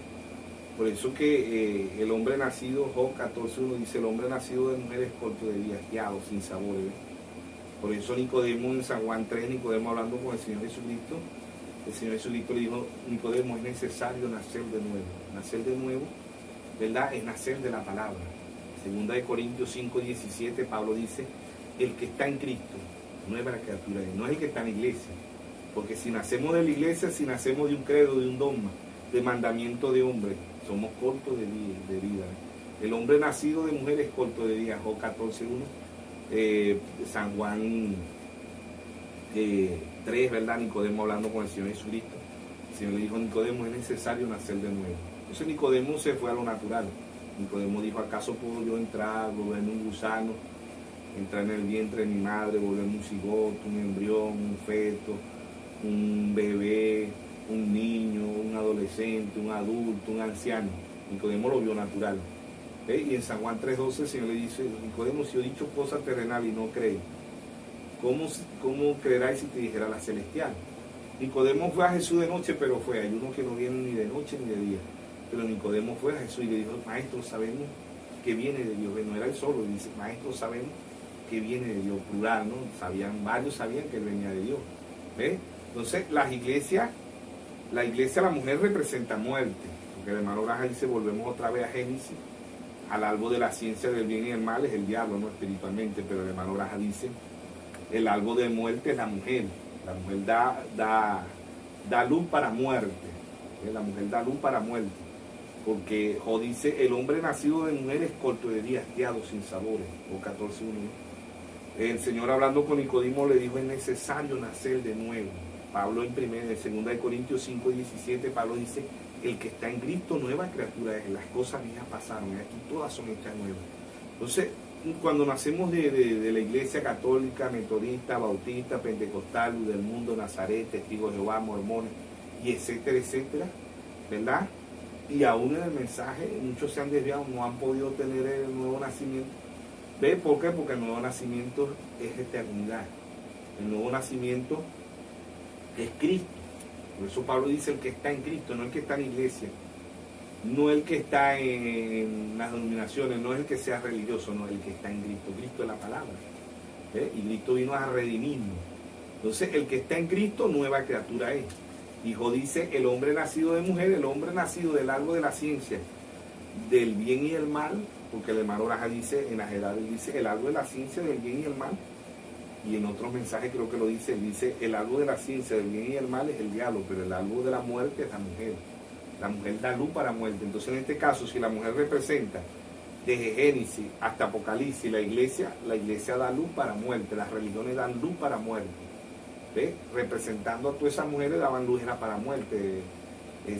B: Por eso que el hombre nacido, Job 14:1 dice: el hombre nacido de mujer es corto de día, asqueado, sin sabor, ¿ves? Por eso Nicodemo en San Juan 3, Nicodemo hablando con el Señor Jesucristo, el Señor Jesucristo le dijo: Nicodemo, es necesario nacer de nuevo. Nacer de nuevo, ¿verdad?, es nacer de la palabra. Segunda de Corintios 5:17, Pablo dice: el que está en Cristo, nueva criatura es, no es el que está en la iglesia. Porque si nacemos de la iglesia, si nacemos de un credo, de un dogma, de mandamiento de hombre, somos cortos de vida. El hombre nacido de mujer es corto de día. Job 14:1, San Juan 3, ¿verdad? Nicodemo hablando con el Señor Jesucristo. El Señor le dijo a Nicodemo: es necesario nacer de nuevo. Entonces Nicodemo se fue a lo natural. Nicodemo dijo: ¿acaso puedo yo entrar, volverme un gusano, entrar en el vientre de mi madre, volverme un cigoto, un embrión, un feto, un bebé, un niño, un adolescente, un adulto, un anciano? Nicodemo lo vio natural. Y en San Juan 3:12 el Señor le dice: Nicodemo, si yo he dicho cosas terrenales y no crees, ¿cómo creeráis si te dijera la celestial? Nicodemo fue a Jesús de noche, pero fue, hay uno que no viene ni de noche ni de día. Pero Nicodemo fue a Jesús y le dijo, maestro, sabemos que viene de Dios. No era él solo, y dice, maestro, sabemos que viene de Dios, plural, ¿no? Varios sabían que él venía de Dios. ¿Ves? Entonces, la iglesia, la mujer representa muerte. Porque el hermano Braja dice, volvemos otra vez a Génesis, al algo de la ciencia del bien y el mal es el diablo, no espiritualmente, pero el hermano Braja dice, el algo de muerte es la mujer. La mujer da luz para muerte. La mujer da luz para muerte. Porque Job dice, el hombre nacido de mujer es corto de día, hastiado, sin sabores. O 14.1. El Señor hablando con Nicodemo le dijo, es necesario nacer de nuevo. Pablo en 2 Corintios 5:17, Pablo dice, el que está en Cristo nueva criatura es, las cosas viejas pasaron, y aquí todas son hechas nuevas. Entonces, cuando nacemos de la iglesia católica, metodista, bautista, pentecostal, del mundo, Nazaret, testigos de Jehová, mormones, y etcétera, etcétera, ¿verdad? Y aún en el mensaje, muchos se han desviado, no han podido tener el nuevo nacimiento. ¿Ve por qué? Porque el nuevo nacimiento es eternidad. El nuevo nacimiento es Cristo. Por eso Pablo dice el que está en Cristo, no el que está en la iglesia, no el que está en las denominaciones, no es el que sea religioso, no, el que está en Cristo. Cristo es la palabra. ¿Ve? Y Cristo vino a redimirnos. Entonces, el que está en Cristo, nueva criatura es. Hijo dice, el hombre nacido de mujer, el hombre nacido del árbol de la ciencia, del bien y el mal, porque el hermano Braja dice, en las edades dice, el árbol de la ciencia del bien y el mal, y en otros mensajes creo que lo dice, dice, el árbol de la ciencia del bien y el mal es el diablo, pero el árbol de la muerte es la mujer. La mujer da luz para muerte. Entonces, en este caso, si la mujer representa desde Génesis hasta Apocalipsis, la iglesia da luz para muerte, las religiones dan luz para muerte. ¿Ve? Representando a todas esas mujeres daban luz era para muerte.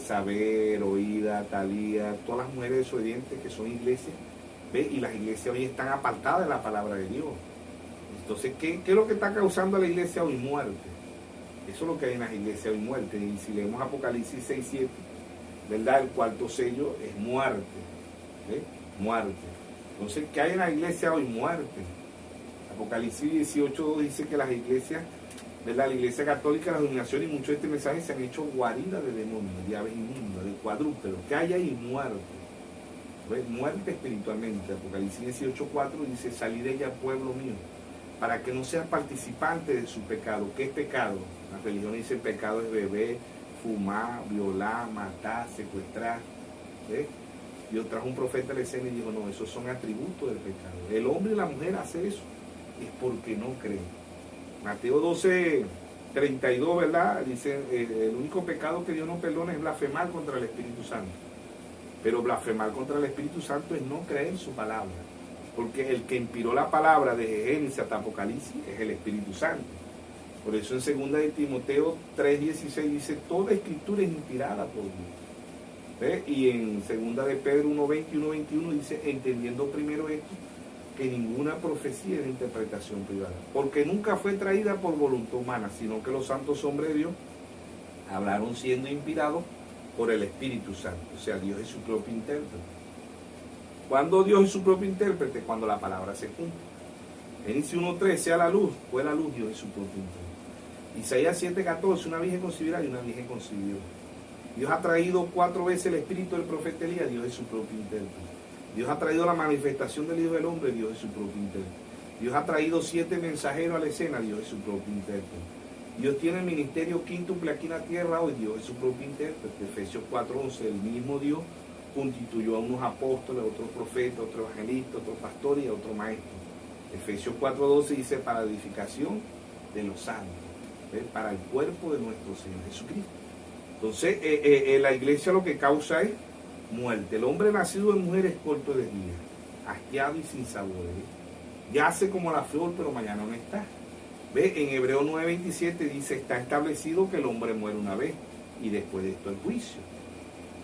B: Saber, Oída, Talía, todas las mujeres desobedientes que son iglesias, ¿ve? Y las iglesias hoy están apartadas de la palabra de Dios. Entonces, ¿qué es lo que está causando a la iglesia hoy? Muerte. Eso es lo que hay en las iglesias hoy, muerte. Y si leemos Apocalipsis 6:7, ¿verdad? El cuarto sello es muerte. ¿Ve? Muerte. Entonces, ¿qué hay en la iglesia hoy? Muerte. Apocalipsis 18:2 dice que las iglesias, ¿verdad? La iglesia católica, las denominaciones y muchos de este mensaje se han hecho guaridas de demonios, de aves inmundas, de cuadrúpedos. ¿Qué hay ahí? Muerte. ¿Ve? Muerte espiritualmente. Apocalipsis 18:4 dice, salid de ella, pueblo mío, para que no seas participante de su pecado. ¿Qué es pecado? La religión dice el pecado es beber, fumar, violar, matar, secuestrar. ¿Ves? Dios trajo un profeta a la escena y dijo, no, esos son atributos del pecado. El hombre y la mujer hace eso, es porque no creen. Mateo 12:32, ¿verdad? Dice, el único pecado que Dios no perdona es blasfemar contra el Espíritu Santo. Pero blasfemar contra el Espíritu Santo es no creer su palabra. Porque el que inspiró la palabra desde Génesis hasta Apocalipsis es el Espíritu Santo. Por eso en 2 de Timoteo 3:16 dice, toda escritura es inspirada por Dios. ¿Ve? Y en 2 de Pedro 1:20 y 1:21 dice, entendiendo primero esto, que ninguna profecía es de interpretación privada, porque nunca fue traída por voluntad humana, sino que los santos hombres de Dios hablaron siendo inspirados por el Espíritu Santo. O sea, Dios es su propio intérprete. ¿Cuándo Dios es su propio intérprete? Cuando la palabra se cumple. Génesis 1:3, sea la luz, fue la luz, Dios es su propio intérprete. Isaías 7:14, una virgen concebirá y una virgen concibió. Dios ha traído 4 veces el espíritu del profeta Elías, Dios es su propio intérprete. Dios ha traído la manifestación del Hijo del Hombre, Dios es su propio intérprete. Dios ha traído 7 mensajeros a la escena, Dios es su propio intérprete. Dios tiene el ministerio quíntuple aquí en la tierra hoy, Dios es su propio intérprete. Efesios 4:11, el mismo Dios constituyó a unos apóstoles, a otros profetas, a otros evangelistas, a otros pastores y a otros maestros. Efesios 4:12 dice, para la edificación de los santos, ¿ves? Para el cuerpo de nuestro Señor Jesucristo. Entonces, la iglesia lo que causa es muerte. El hombre nacido de mujer es corto de día, hastiado y sin sabor. Yace como la flor, pero mañana no está. ¿Ve? En Hebreos 9:27 dice, está establecido que el hombre muere una vez y después de esto el juicio.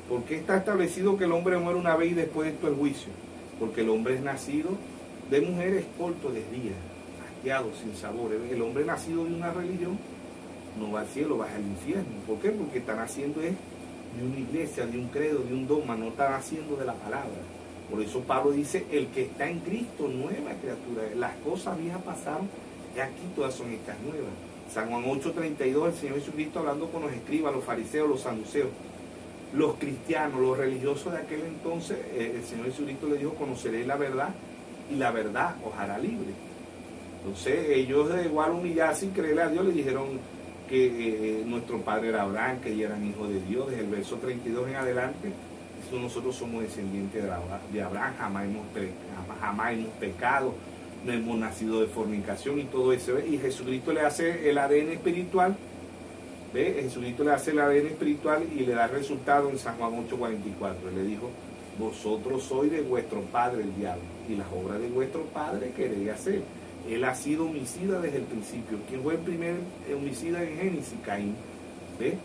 B: ¿Por qué está establecido que el hombre muere una vez y después de esto el juicio? Porque el hombre es nacido de mujer, es corto de día, hastiado, sin sabor. El hombre nacido de una religión no va al cielo, va al infierno. ¿Por qué? Porque están haciendo es de una iglesia, de un credo, de un dogma, no están haciendo de la palabra. Por eso Pablo dice, el que está en Cristo, nueva criatura. Las cosas viejas pasaron y aquí todas son estas nuevas. San Juan 8:32, el Señor Jesucristo hablando con los escribas, los fariseos, los saduceos, los cristianos, los religiosos de aquel entonces. El Señor Jesucristo le dijo: conoceréis la verdad y la verdad os hará libre. Entonces ellos, de igual humillarse sin creerle a Dios, le dijeron que nuestro padre era Abraham, que ellos eran hijos de Dios. Desde el verso 32 en adelante, nosotros somos descendientes de Abraham, jamás hemos pecado, no hemos nacido de fornicación y todo eso. Y Jesucristo le hace el ADN espiritual, ¿ve? Jesucristo le hace el ADN espiritual y le da resultado en San Juan 8:44. Le dijo: vosotros sois de vuestro padre el diablo, y las obras de vuestro padre queréis hacer. Él ha sido homicida desde el principio. ¿Quién fue el primer homicida en Génesis? Caín. ¿Ve?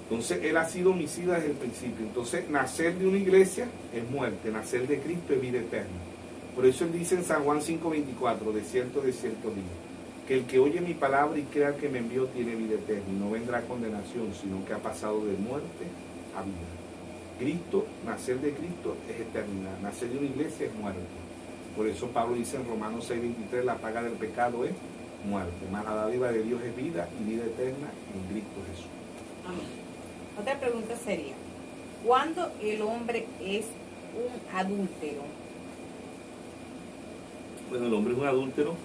B: Entonces él ha sido homicida desde el principio. Entonces nacer de una iglesia es muerte, nacer de Cristo es vida eterna. Por eso él dice en San Juan 5:24: de cierto digo, que el que oye mi palabra y crea que me envió tiene vida eterna, y no vendrá a condenación, sino que ha pasado de muerte a vida. Cristo, nacer de Cristo es eternidad, nacer de una iglesia es muerte. Por eso Pablo dice en Romanos 6:23: la paga del pecado es muerte, mas la dádiva de Dios es vida y vida eterna en Cristo Jesús.
A: Amén. Otra pregunta sería: ¿cuándo el hombre es un adúltero?
B: Bueno, el hombre es un adúltero,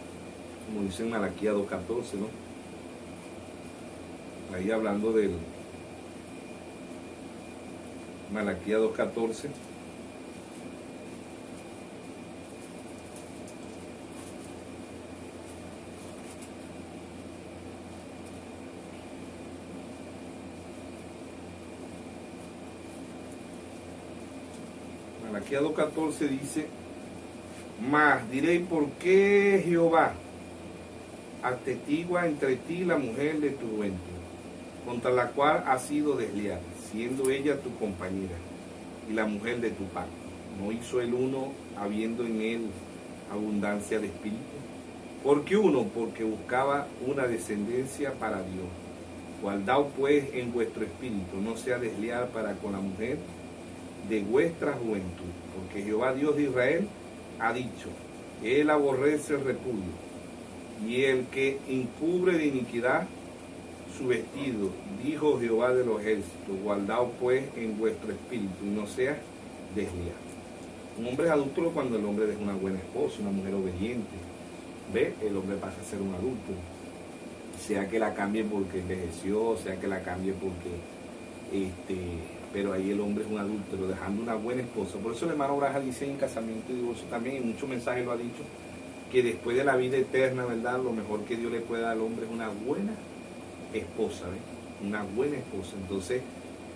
B: como dice en Malaquías 2:14, ¿no? Ahí hablando del Malaquías 2:14. Malaquías 2:14 dice: mas diréis, ¿por qué Jehová atestigua entre ti la mujer de tu juventud, contra la cual has sido desleal, siendo ella tu compañera y la mujer de tu pacto? ¿No hizo el uno habiendo en él abundancia de espíritu? ¿Por qué uno? Porque buscaba una descendencia para Dios. Guardaos pues en vuestro espíritu, no sea desleal para con la mujer de vuestra juventud, porque Jehová Dios de Israel ha dicho: él aborrece el repudio, y el que encubre de iniquidad su vestido, dijo Jehová de los ejércitos. Guardaos pues en vuestro espíritu, y no sea desleal. Un hombre es adúltero cuando el hombre es una buena esposa, una mujer obediente. ¿Ve? El hombre pasa a ser un adúltero. Sea que la cambie porque envejeció, sea que la cambie porque pero ahí el hombre es un adúltero, dejando una buena esposa. Por eso el hermano Braja dice en Casamiento y Divorcio también, en muchos mensajes lo ha dicho, que después de la vida eterna, ¿verdad?, lo mejor que Dios le puede dar al hombre es una buena esposa, ¿ves? Una buena esposa. Entonces,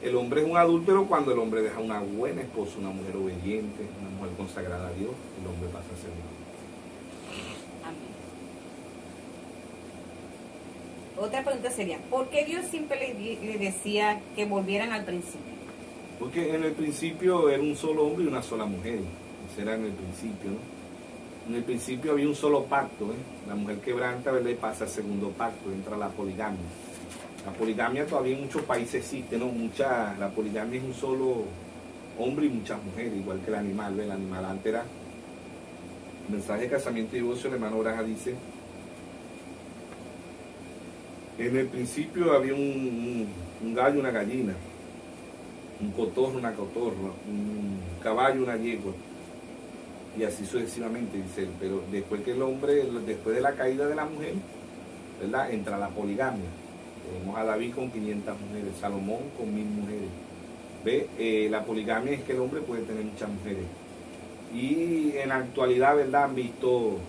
B: el hombre es un adúltero cuando el hombre deja una buena esposa, una mujer obediente, una mujer consagrada a Dios, el hombre pasa a ser un adúltero.
A: Otra pregunta sería: ¿por qué Dios siempre le decía que volvieran al principio?
B: Porque en el principio era un solo hombre y una sola mujer. Eso era en el principio, ¿no? En el principio había un solo pacto, ¿eh? La mujer quebranta, ¿verdad?, y pasa al segundo pacto, entra la poligamia. La poligamia todavía en muchos países existe, ¿no? La poligamia es un solo hombre y muchas mujeres, igual que el animal, ¿ves? El animal antes era... El mensaje de Casamiento y Divorcio, el hermano Braja dice: en el principio había un gallo, una gallina, un cotorro, una cotorra, un caballo, una yegua, y así sucesivamente, dice él. Pero después que el hombre, después de la caída de la mujer, ¿verdad?, entra la poligamia. Tenemos a David con 500 mujeres, Salomón con 1000 mujeres. ¿Ve? La poligamia es que el hombre puede tener muchas mujeres. Y en la actualidad, ¿verdad?, han visto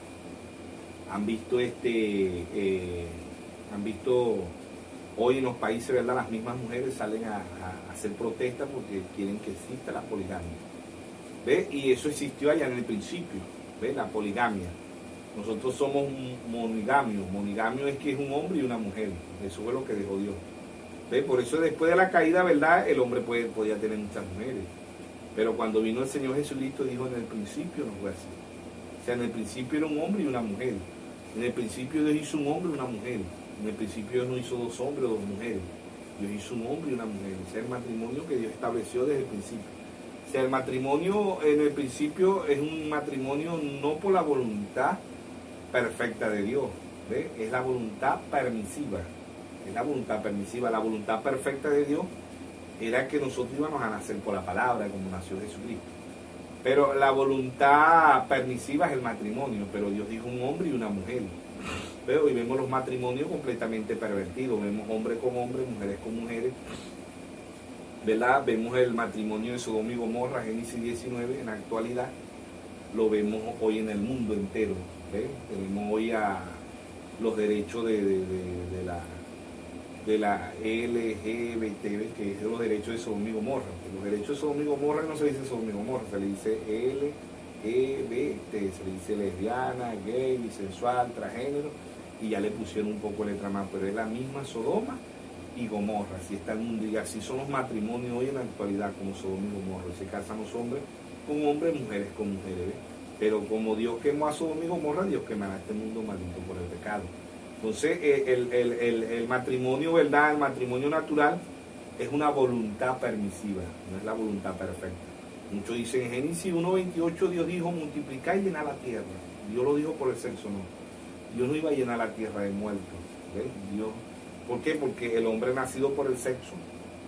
B: hoy en los países, ¿verdad?, las mismas mujeres salen a hacer protestas porque quieren que exista la poligamia. ¿Ve? Y eso existió allá en el principio, ¿ve? La poligamia. Nosotros somos monogamios. Monogamio es que es un hombre y una mujer. Eso fue lo que dejó Dios. ¿Ve? Por eso después de la caída, ¿verdad?, el hombre podía tener muchas mujeres. Pero cuando vino el Señor Jesucristo, dijo: en el principio no fue así. O sea, en el principio era un hombre y una mujer. En el principio Dios hizo un hombre y una mujer. En el principio Dios no hizo dos hombres o dos mujeres. Dios hizo un hombre y una mujer. Ese es el matrimonio que Dios estableció desde el principio. O sea, el matrimonio en el principio es un matrimonio no por la voluntad perfecta de Dios, ¿Ve? Es la voluntad permisiva. Es la voluntad permisiva. La voluntad perfecta de Dios era que nosotros íbamos a nacer por la palabra, como nació Jesucristo. Pero la voluntad permisiva es el matrimonio, pero Dios dijo un hombre y una mujer. Pero hoy vemos los matrimonios completamente pervertidos, vemos hombres con hombres, mujeres con mujeres, ¿verdad? Vemos el matrimonio de Sodoma y Gomorra, Génesis 19, en la actualidad, lo vemos hoy en el mundo entero, ¿ve? Tenemos hoy a los derechos de la LGBT, que es los derechos de Sodoma y Gomorra. Los derechos de Sodoma y Gomorra no se dice Sodoma y Gomorra, se le dice LGBT, se le dice lesbiana, gay, bisexual, transgénero, y ya le pusieron un poco de letra más, pero es la misma Sodoma y Gomorra, así está el mundo, y así son los matrimonios hoy en la actualidad, como Sodoma y Gomorra. Se casan los hombres con hombres, mujeres con mujeres, ¿ves? Pero como Dios quemó a Sodoma y Gomorra, Dios quemará este mundo maldito por el pecado. Entonces el matrimonio, ¿verdad? El matrimonio natural es una voluntad permisiva, no es la voluntad perfecta. Muchos dicen en Génesis 1:28 Dios dijo multiplicar y llenar la tierra. Dios lo dijo por el sexo, no. Dios no iba a llenar la tierra de muertos. ¿Ves? Dios, ¿por qué? Porque el hombre nacido por el sexo,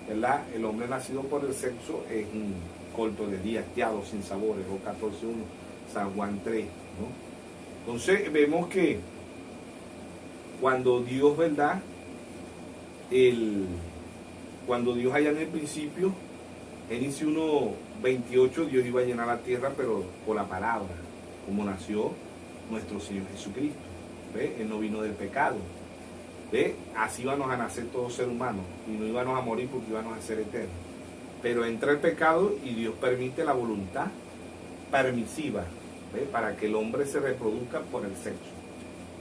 B: ¿verdad? El hombre nacido por el sexo es un corto de día, hastiado, sin sabores, o 14:1, San Juan 3, ¿no? Entonces vemos que cuando Dios, ¿verdad? Cuando Dios allá en el principio, Génesis 1:28, Dios iba a llenar la tierra, pero por la palabra, como nació nuestro Señor Jesucristo. ¿Ve? Él no vino del pecado. ¿Ve? Así íbamos a nacer todos seres humanos y no íbamos a morir porque íbamos a ser eternos. Pero entra el pecado y Dios permite la voluntad permisiva, ¿ve? Para que el hombre se reproduzca por el sexo.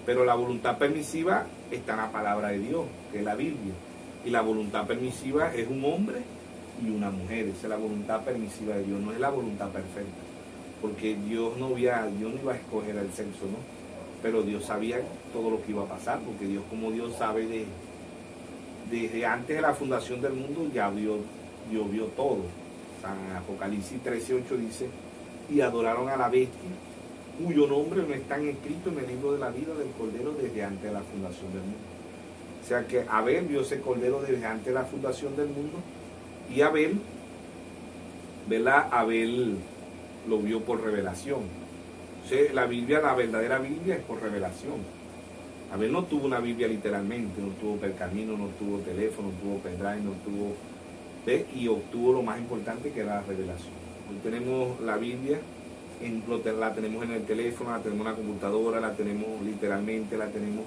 B: Pero la voluntad permisiva está en la palabra de Dios, que es la Biblia. Y la voluntad permisiva es un hombre y una mujer. Esa es la voluntad permisiva de Dios, no es la voluntad perfecta. Porque Dios no iba a escoger el sexo, ¿no? Pero Dios sabía todo lo que iba a pasar, porque Dios, como Dios sabe desde antes de la fundación del mundo, ya vio todo. San Apocalipsis 13:8 dice, y adoraron a la bestia, cuyo nombre no está escrito en el libro de la vida del Cordero desde antes de la fundación del mundo. O sea que Abel vio ese Cordero desde antes de la fundación del mundo, y Abel, ¿verdad? Abel lo vio por revelación. O sea, la Biblia, la verdadera Biblia es por revelación. Abel no tuvo una Biblia literalmente, no tuvo pergamino, no tuvo teléfono, no tuvo pendrive, no tuvo... ¿Ve? Y obtuvo lo más importante, que era la revelación. Hoy tenemos la Biblia, la tenemos en el teléfono, la tenemos en la computadora, la tenemos literalmente, la tenemos...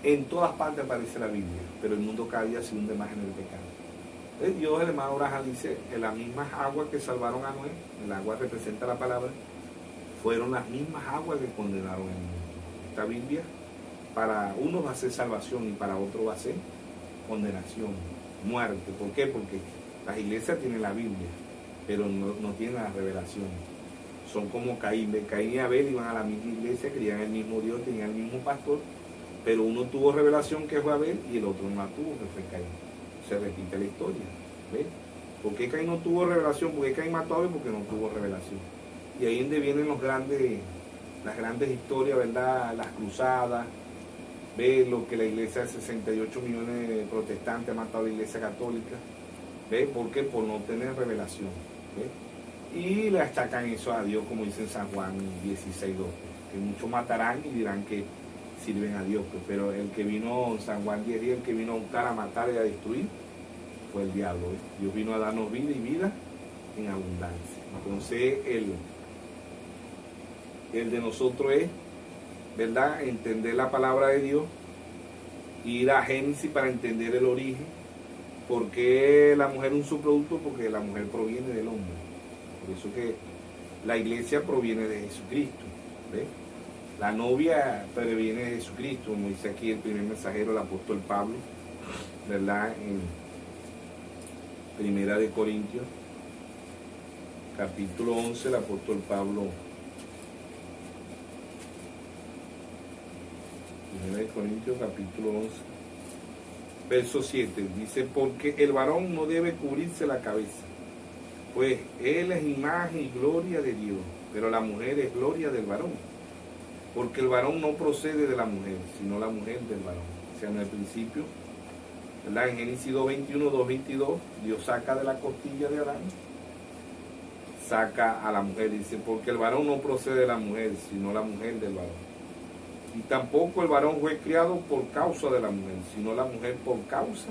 B: En todas partes aparece la Biblia, pero el mundo cada día se hunde más en el pecado. Dios, el hermano Abraham dice, en las mismas aguas que salvaron a Noé, el agua representa la palabra, fueron las mismas aguas que condenaron el mundo. Esta Biblia, para uno va a ser salvación y para otro va a ser condenación, muerte. ¿Por qué? Porque las iglesias tienen la Biblia, pero no tienen la revelación. Son como Caín. Caín y Abel iban a la misma iglesia, creían el mismo Dios, tenían el mismo pastor, pero uno tuvo revelación, que fue Abel, y el otro no la tuvo, que fue Caín. Se repite la historia. ¿Ves? ¿Por qué Caín no tuvo revelación? ¿Por qué Caín mató a Abel? Porque no tuvo revelación. Y ahí es donde vienen las grandes historias, ¿verdad? Las cruzadas. ¿Ves? Lo que la iglesia de 68 millones de protestantes ha matado a la iglesia católica. ¿Ves? ¿Por qué? Por no tener revelación. ¿Ves? Y le achacan eso a Dios, como dice en San Juan 16:2, que muchos matarán y dirán que sirven a Dios, pero el que vino, San Juan 10:10, el que vino a buscar, a matar y a destruir, fue el diablo. Dios vino a darnos vida y vida en abundancia. Entonces el de nosotros es, ¿verdad?, entender la palabra de Dios, ir a Génesis para entender el origen. ¿Por qué la mujer es un subproducto? Porque la mujer proviene del hombre. Por eso que la iglesia proviene de Jesucristo. ¿Ves? La novia proviene de Jesucristo, como dice aquí el primer mensajero, el apóstol Pablo, ¿verdad? En Primera de Corintios, capítulo 11, el apóstol Pablo, Primera de Corintios, capítulo 11, verso 7, dice, porque el varón no debe cubrirse la cabeza, pues él es imagen y gloria de Dios, pero la mujer es gloria del varón. porque el varón no procede de la mujer, sino la mujer del varón. O sea, en el principio, ¿verdad? En Génesis 2:21, 2:22, Dios saca de la costilla de Adán, saca a la mujer, dice, porque el varón no procede de la mujer, sino la mujer del varón. Y tampoco el varón fue criado por causa de la mujer, sino la mujer por causa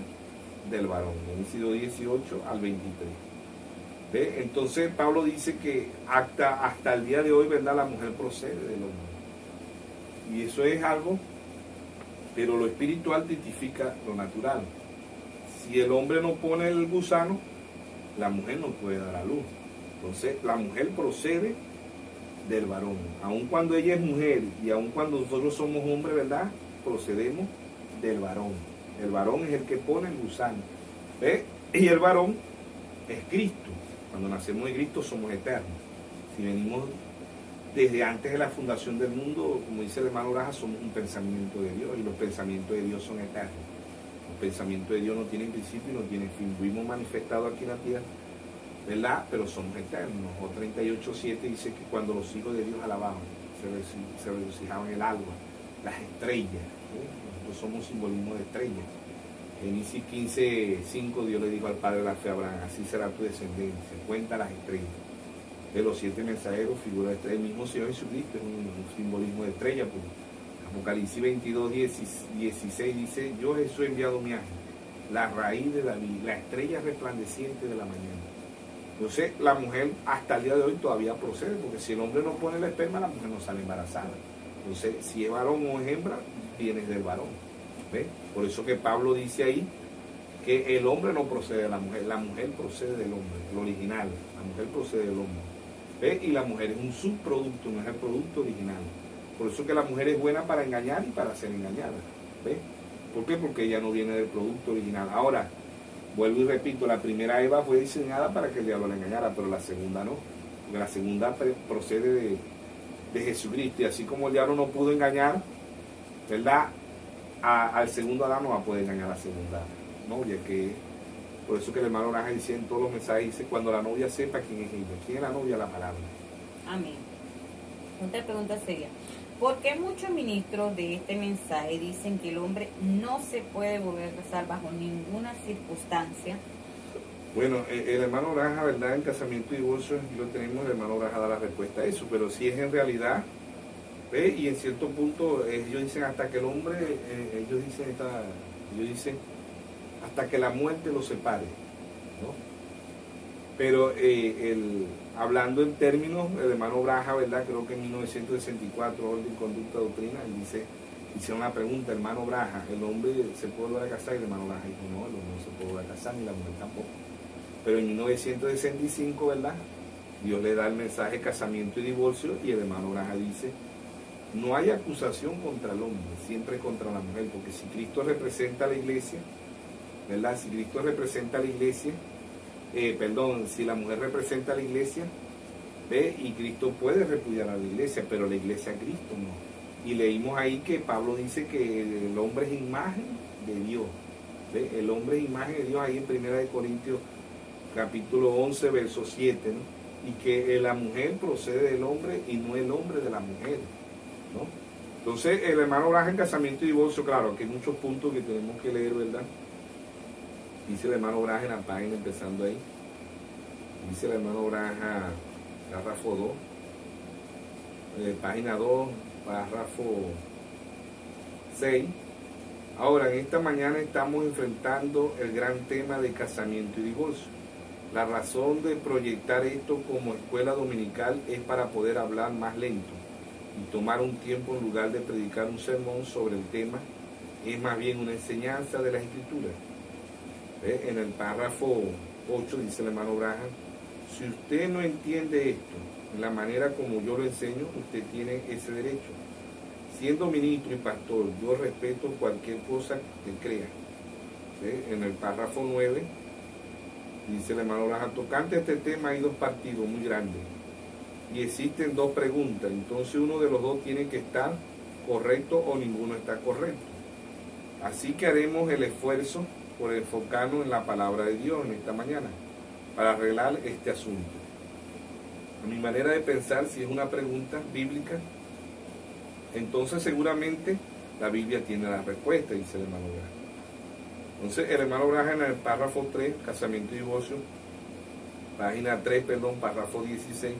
B: del varón. Génesis 2:18 al 23. ¿Ve? Entonces Pablo dice que hasta el día de hoy, ¿verdad?, la mujer procede del hombre. Y eso es algo, pero lo espiritual testifica lo natural. Si el hombre no pone el gusano, la mujer no puede dar a luz. Entonces la mujer procede del varón. Aun cuando ella es mujer y aun cuando nosotros somos hombres, ¿verdad?, procedemos del varón. El varón es el que pone el gusano. ¿Ve? Y el varón es Cristo. Cuando nacemos de Cristo somos eternos. Si venimos desde antes de la fundación del mundo, como dice el hermano Braja, somos un pensamiento de Dios y los pensamientos de Dios son eternos. Los pensamientos de Dios no tienen principio y no tienen fin. Fuimos manifestados aquí en la tierra, ¿verdad? Pero somos eternos. O 38:7 dice que cuando los hijos de Dios alababan, se regocijaban el alba, las estrellas. Nosotros somos simbolismo de estrellas. En Génesis 15:5 Dios le dijo al padre de la fe a Abraham, así será tu descendencia, cuenta las estrellas. De los 7 mensajeros, figura de estrella, el mismo Señor Jesucristo es un simbolismo de estrella. Pues. Apocalipsis 22:16 dice, yo Jesús he enviado mi ángel, la raíz de David, la estrella resplandeciente de la mañana. Entonces la mujer hasta el día de hoy todavía procede, porque si el hombre no pone el esperma, la mujer no sale embarazada. Entonces si es varón o es hembra, viene del varón. ¿Ve? Por eso que Pablo dice ahí que el hombre no procede de la mujer procede del hombre, el original, la mujer procede del hombre. ¿Ve? Y la mujer es un subproducto, no es el producto original. Por eso que la mujer es buena para engañar y para ser engañada. ¿Ve? ¿Por qué? Porque ella no viene del producto original. Ahora, vuelvo y repito, la primera Eva fue diseñada para que el diablo la engañara, pero la segunda no. Porque la segunda procede de Jesucristo. Y así como el diablo no pudo engañar, ¿verdad?, al segundo Adán no va a poder engañar a la segunda novia, que por eso que el hermano Braja dice en todos los mensajes, dice, cuando la novia sepa quién es ella. ¿Quién es la novia? La palabra.
A: Amén. Otra pregunta sería, ¿por qué muchos ministros de este mensaje dicen que el hombre no se puede volver a casar bajo ninguna circunstancia?
B: Bueno, el hermano Braja, ¿verdad?, en casamiento y divorcio, aquí lo tenemos, el hermano Braja da la respuesta a eso, pero si es en realidad, ¿ve? Y en cierto punto ellos dicen hasta que el hombre, ellos dicen hasta que la muerte los separe, ¿no? Pero hablando en términos, el hermano Braja, ¿verdad?, creo que en 1964, Orden, Conducta, Doctrina, él hicieron la pregunta, hermano Braja, ¿el hombre se puede volver a casar? Y el hermano Braja dijo, no, el hombre no se puede volver a casar, ni la mujer tampoco. Pero en 1965, ¿verdad?, Dios le da el mensaje de casamiento y divorcio, y el hermano Braja dice, no hay acusación contra el hombre, siempre contra la mujer, porque si Cristo representa a la iglesia, ¿verdad? Si Cristo representa a la iglesia, si la mujer representa a la iglesia, ¿ve? Y Cristo puede repudiar a la iglesia, pero la iglesia a Cristo no. Y leímos ahí que Pablo dice que el hombre es imagen de Dios, ¿ve? El hombre es imagen de Dios ahí en 1 Corintios capítulo 11, verso 7, ¿no? Y que la mujer procede del hombre y no el hombre de la mujer, ¿no? Entonces el hermano Braja en casamiento y divorcio, claro, que hay muchos puntos que tenemos que leer, ¿verdad? Dice el hermano Braja en la página, empezando ahí, dice el hermano Braja, párrafo 2, página 2, párrafo 6. Ahora, en esta mañana estamos enfrentando el gran tema de casamiento y divorcio. La razón de proyectar esto como escuela dominical es para poder hablar más lento y tomar un tiempo en lugar de predicar un sermón sobre el tema, es más bien una enseñanza de las Escrituras. En el párrafo 8 dice el hermano Braja, si usted no entiende esto en la manera como yo lo enseño, usted tiene ese derecho. Siendo ministro y pastor, yo respeto cualquier cosa que crea. En el párrafo 9 dice el hermano Braja, tocante a este tema hay dos partidos muy grandes y existen dos preguntas, entonces uno de los dos tiene que estar correcto o ninguno está correcto. Así que haremos el esfuerzo por enfocarnos en la palabra de Dios en esta mañana para arreglar este asunto. A mi manera de pensar, si es una pregunta bíblica, entonces seguramente la Biblia tiene la respuesta, dice el hermano Braja. Entonces el hermano Braja en el párrafo 3, casamiento y divorcio, página 3, perdón, párrafo 16,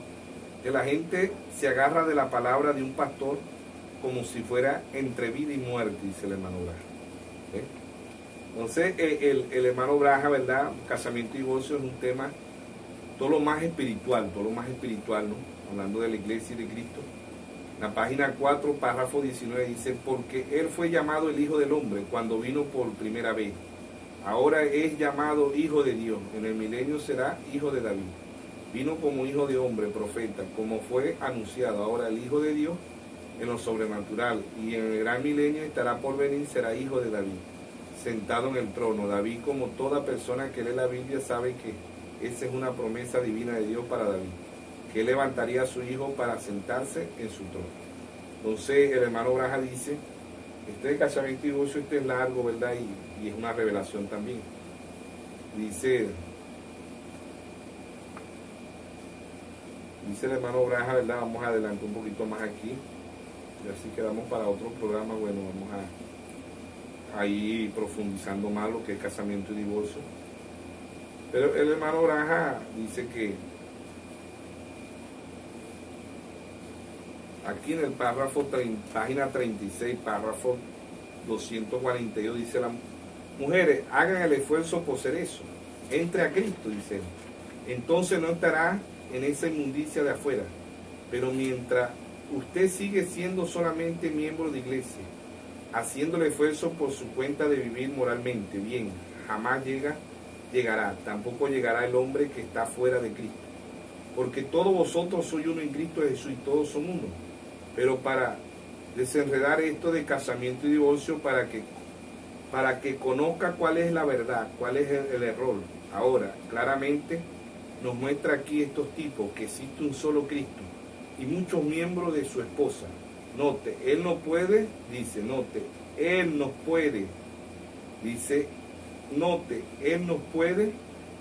B: que la gente se agarra de la palabra de un pastor como si fuera entre vida y muerte, dice el hermano Braja. ¿Eh? Entonces el hermano Braja, ¿verdad? Casamiento y divorcio es un tema todo lo más espiritual, ¿no? Hablando de la iglesia y de Cristo. La página 4, párrafo 19 dice, porque él fue llamado el Hijo del Hombre cuando vino por primera vez. Ahora es llamado Hijo de Dios. En el milenio será Hijo de David. Vino como Hijo de Hombre, profeta, como fue anunciado. Ahora el Hijo de Dios en lo sobrenatural. Y en el gran milenio estará por venir, será Hijo de David, sentado en el trono. David, como toda persona que lee la Biblia, sabe que esa es una promesa divina de Dios para David, que él levantaría a su hijo para sentarse en su trono. Entonces el hermano Braja dice, este casamiento y divorcio, este es largo, ¿verdad? Y es una revelación también. Dice el hermano Braja, ¿verdad? Vamos adelante un poquito más aquí. Y así quedamos para otro programa. Bueno, vamos a ir profundizando más lo que es casamiento y divorcio. Pero el hermano Braja dice que aquí en el párrafo, página 36, párrafo 242, dice: las mujeres hagan el esfuerzo por ser eso. Entre a Cristo, dice él. Entonces no estará en esa inmundicia de afuera. Pero mientras usted sigue siendo solamente miembro de iglesia, haciendo el esfuerzo por su cuenta de vivir moralmente bien, jamás llegará, tampoco llegará el hombre que está fuera de Cristo. Porque todos vosotros sois uno en Cristo Jesús y todos son uno. Pero para desenredar esto de casamiento y divorcio, para que conozca cuál es la verdad, cuál es el error. Ahora, claramente nos muestra aquí estos tipos que existe un solo Cristo y muchos miembros de su esposa. Note, él no puede, dice, note, él nos puede, dice, note, él nos puede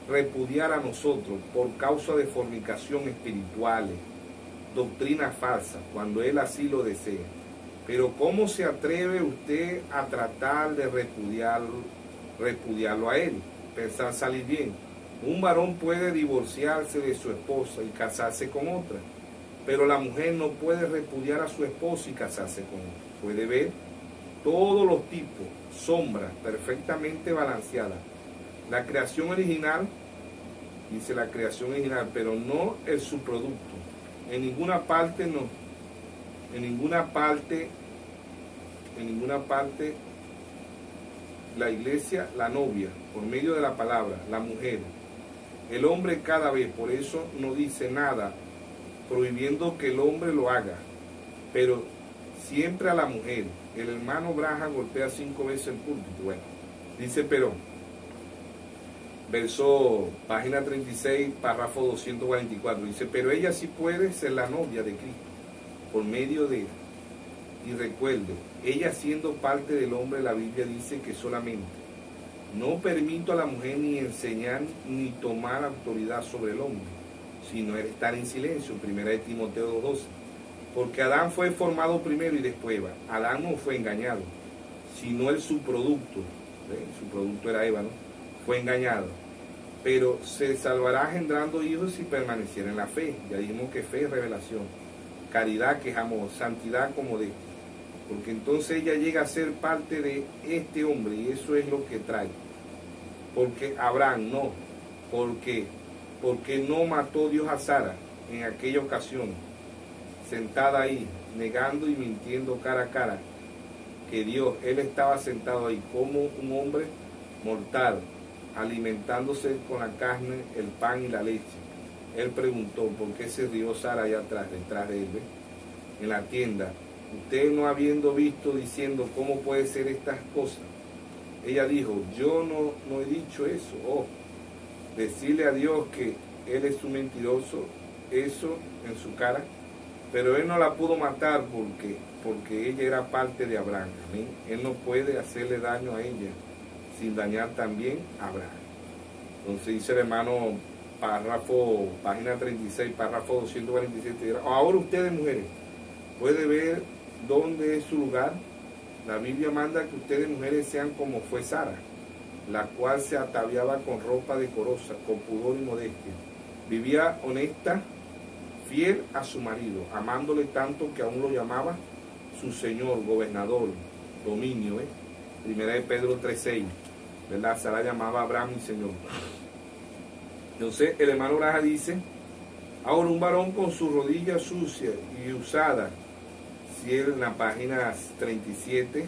B: repudiar a nosotros por causa de fornicación espirituales, doctrinas falsas, cuando él así lo desea. Pero ¿cómo se atreve usted a tratar de repudiarlo a él? Pensar salir bien. Un varón puede divorciarse de su esposa y casarse con otra, pero la mujer no puede repudiar a su esposo y casarse con otra. Puede ver todos los tipos, sombras perfectamente balanceadas. La creación original, dice la creación original, pero no el subproducto. En ninguna parte la iglesia, la novia, por medio de la palabra, la mujer, el hombre cada vez, por eso no dice nada prohibiendo que el hombre lo haga, pero siempre a la mujer. El hermano Braja golpea 5 veces el púlpito. Bueno, dice, pero, página 36, párrafo 244, dice, pero ella sí puede ser la novia de Cristo, por medio de, y recuerde, ella siendo parte del hombre, la Biblia dice que solamente, no permito a la mujer ni enseñar ni tomar autoridad sobre el hombre, sino estar en silencio, 1 Timoteo 2:12. Porque Adán fue formado primero y después Eva. Adán no fue engañado, sino el subproducto. Su producto era Eva, ¿no? Fue engañado. Pero se salvará engendrando hijos si permaneciera en la fe. Ya dijimos que fe es revelación. Caridad, que es amor. Santidad como de. Porque entonces ella llega a ser parte de este hombre y eso es lo que trae. Porque Abraham no. Porque no mató Dios a Sara en aquella ocasión, sentada ahí, negando y mintiendo cara a cara, que él estaba sentado ahí como un hombre mortal, alimentándose con la carne, el pan y la leche. Él preguntó, ¿por qué se rió Sara allá atrás, detrás de él, en la tienda? Usted no habiendo visto, diciendo, ¿cómo puede ser estas cosas? Ella dijo, yo no he dicho eso. Oh, decirle a Dios que él es un mentiroso, eso en su cara, pero él no la pudo matar porque ella era parte de Abraham. ¿Amén? Él no puede hacerle daño a ella sin dañar también a Abraham. Entonces dice el hermano, página 36, párrafo 247, ahora ustedes mujeres pueden ver dónde es su lugar. La Biblia manda que ustedes mujeres sean como fue Sara, la cual se ataviaba con ropa decorosa, con pudor y modestia. Vivía honesta, fiel a su marido, amándole tanto que aún lo llamaba su señor, gobernador, dominio. Primera de Pedro 3:6, ¿verdad? Sara llamaba a Abraham mi señor. Entonces el hermano Braja dice, ahora un varón con su rodilla sucia y usada, si él en la página 37,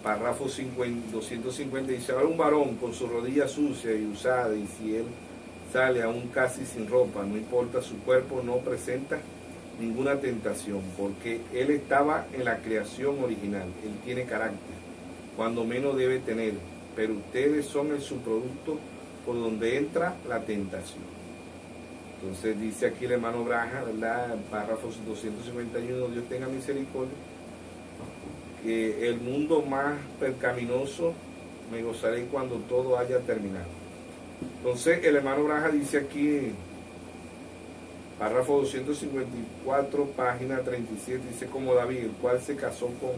B: párrafo 250, dice, ahora un varón con su rodilla sucia y usada, y si él sale aún casi sin ropa, no importa, su cuerpo no presenta ninguna tentación, porque él estaba en la creación original, él tiene carácter, cuando menos debe tener, pero ustedes son el subproducto por donde entra la tentación. Entonces dice aquí el hermano Braja, ¿verdad? Párrafo 251, Dios tenga misericordia, que el mundo más percaminoso me gozaré cuando todo haya terminado. Entonces el hermano Braja dice aquí, párrafo 254, página 37, dice como David, el cual se casó con,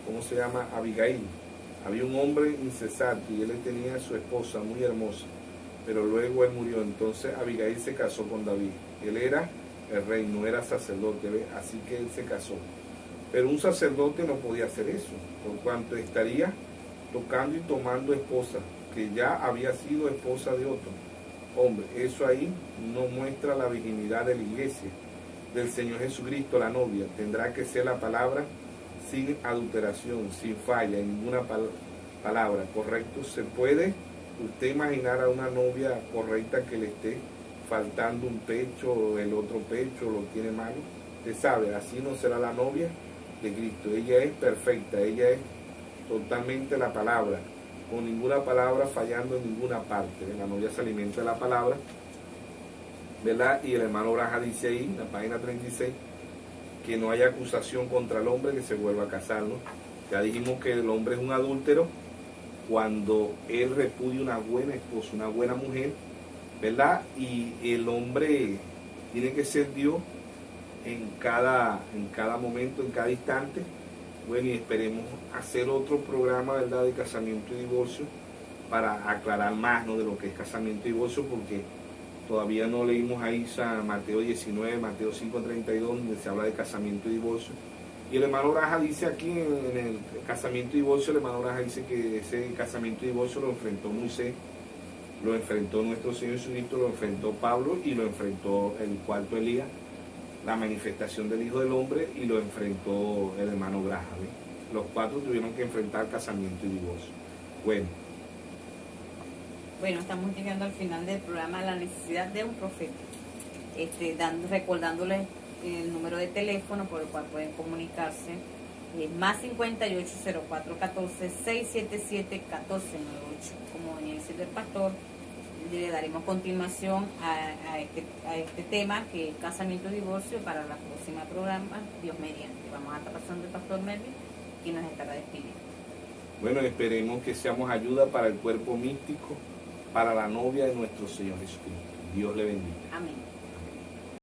B: ¿cómo se llama? Abigail. Había un hombre incesante y él tenía a su esposa muy hermosa, pero luego él murió. Entonces Abigail se casó con David. Él era el rey, no era sacerdote, ¿ve? Así que él se casó. Pero un sacerdote no podía hacer eso, por cuanto estaría tocando y tomando esposa, que ya había sido esposa de otro hombre. Eso ahí no muestra la virginidad de la iglesia, del Señor Jesucristo, la novia. Tendrá que ser la palabra sin adulteración, sin falla, en ninguna palabra, ¿correcto? ¿Se puede usted imaginar a una novia correcta que le esté faltando un pecho, o el otro pecho lo tiene malo? Usted sabe, así no será la novia de Cristo. Ella es perfecta, ella es totalmente la palabra, con ninguna palabra fallando en ninguna parte. La novia se alimenta de la palabra, ¿verdad? Y el hermano Braja dice ahí, en la página 36, que no haya acusación contra el hombre que se vuelva a casar, ¿no? Ya dijimos que el hombre es un adúltero cuando él repudia una buena esposa, una buena mujer, ¿verdad? Y el hombre tiene que ser Dios en cada momento, en cada instante. Bueno, y esperemos hacer otro programa, ¿verdad?, de casamiento y divorcio para aclarar más, ¿no?, de lo que es casamiento y divorcio, porque todavía no leímos ahí Mateo 19, Mateo 5:32, donde se habla de casamiento y divorcio. Y el hermano Braja dice aquí en el casamiento y divorcio, el hermano Braja dice que ese casamiento y divorcio lo enfrentó Moisés, lo enfrentó nuestro Señor Jesucristo, lo enfrentó Pablo y lo enfrentó el cuarto Elías, la manifestación del Hijo del Hombre, y lo enfrentó el hermano Braja, ¿ve? Los cuatro tuvieron que enfrentar casamiento y divorcio.
A: Bueno, estamos llegando al final del programa La necesidad de un profeta. Recordándoles el número de teléfono por el cual pueden comunicarse. Más 58 04 14 677 1498. Como venía diciendo el pastor, le daremos continuación a este tema, que es casamiento y divorcio, para la próxima programa, Dios mediante. Vamos a estar pasando el pastor Melvin, y nos estará despidiendo.
B: Bueno, esperemos que seamos ayuda para el cuerpo místico, para la novia de nuestro Señor Jesucristo. Dios le bendiga.
A: Amén.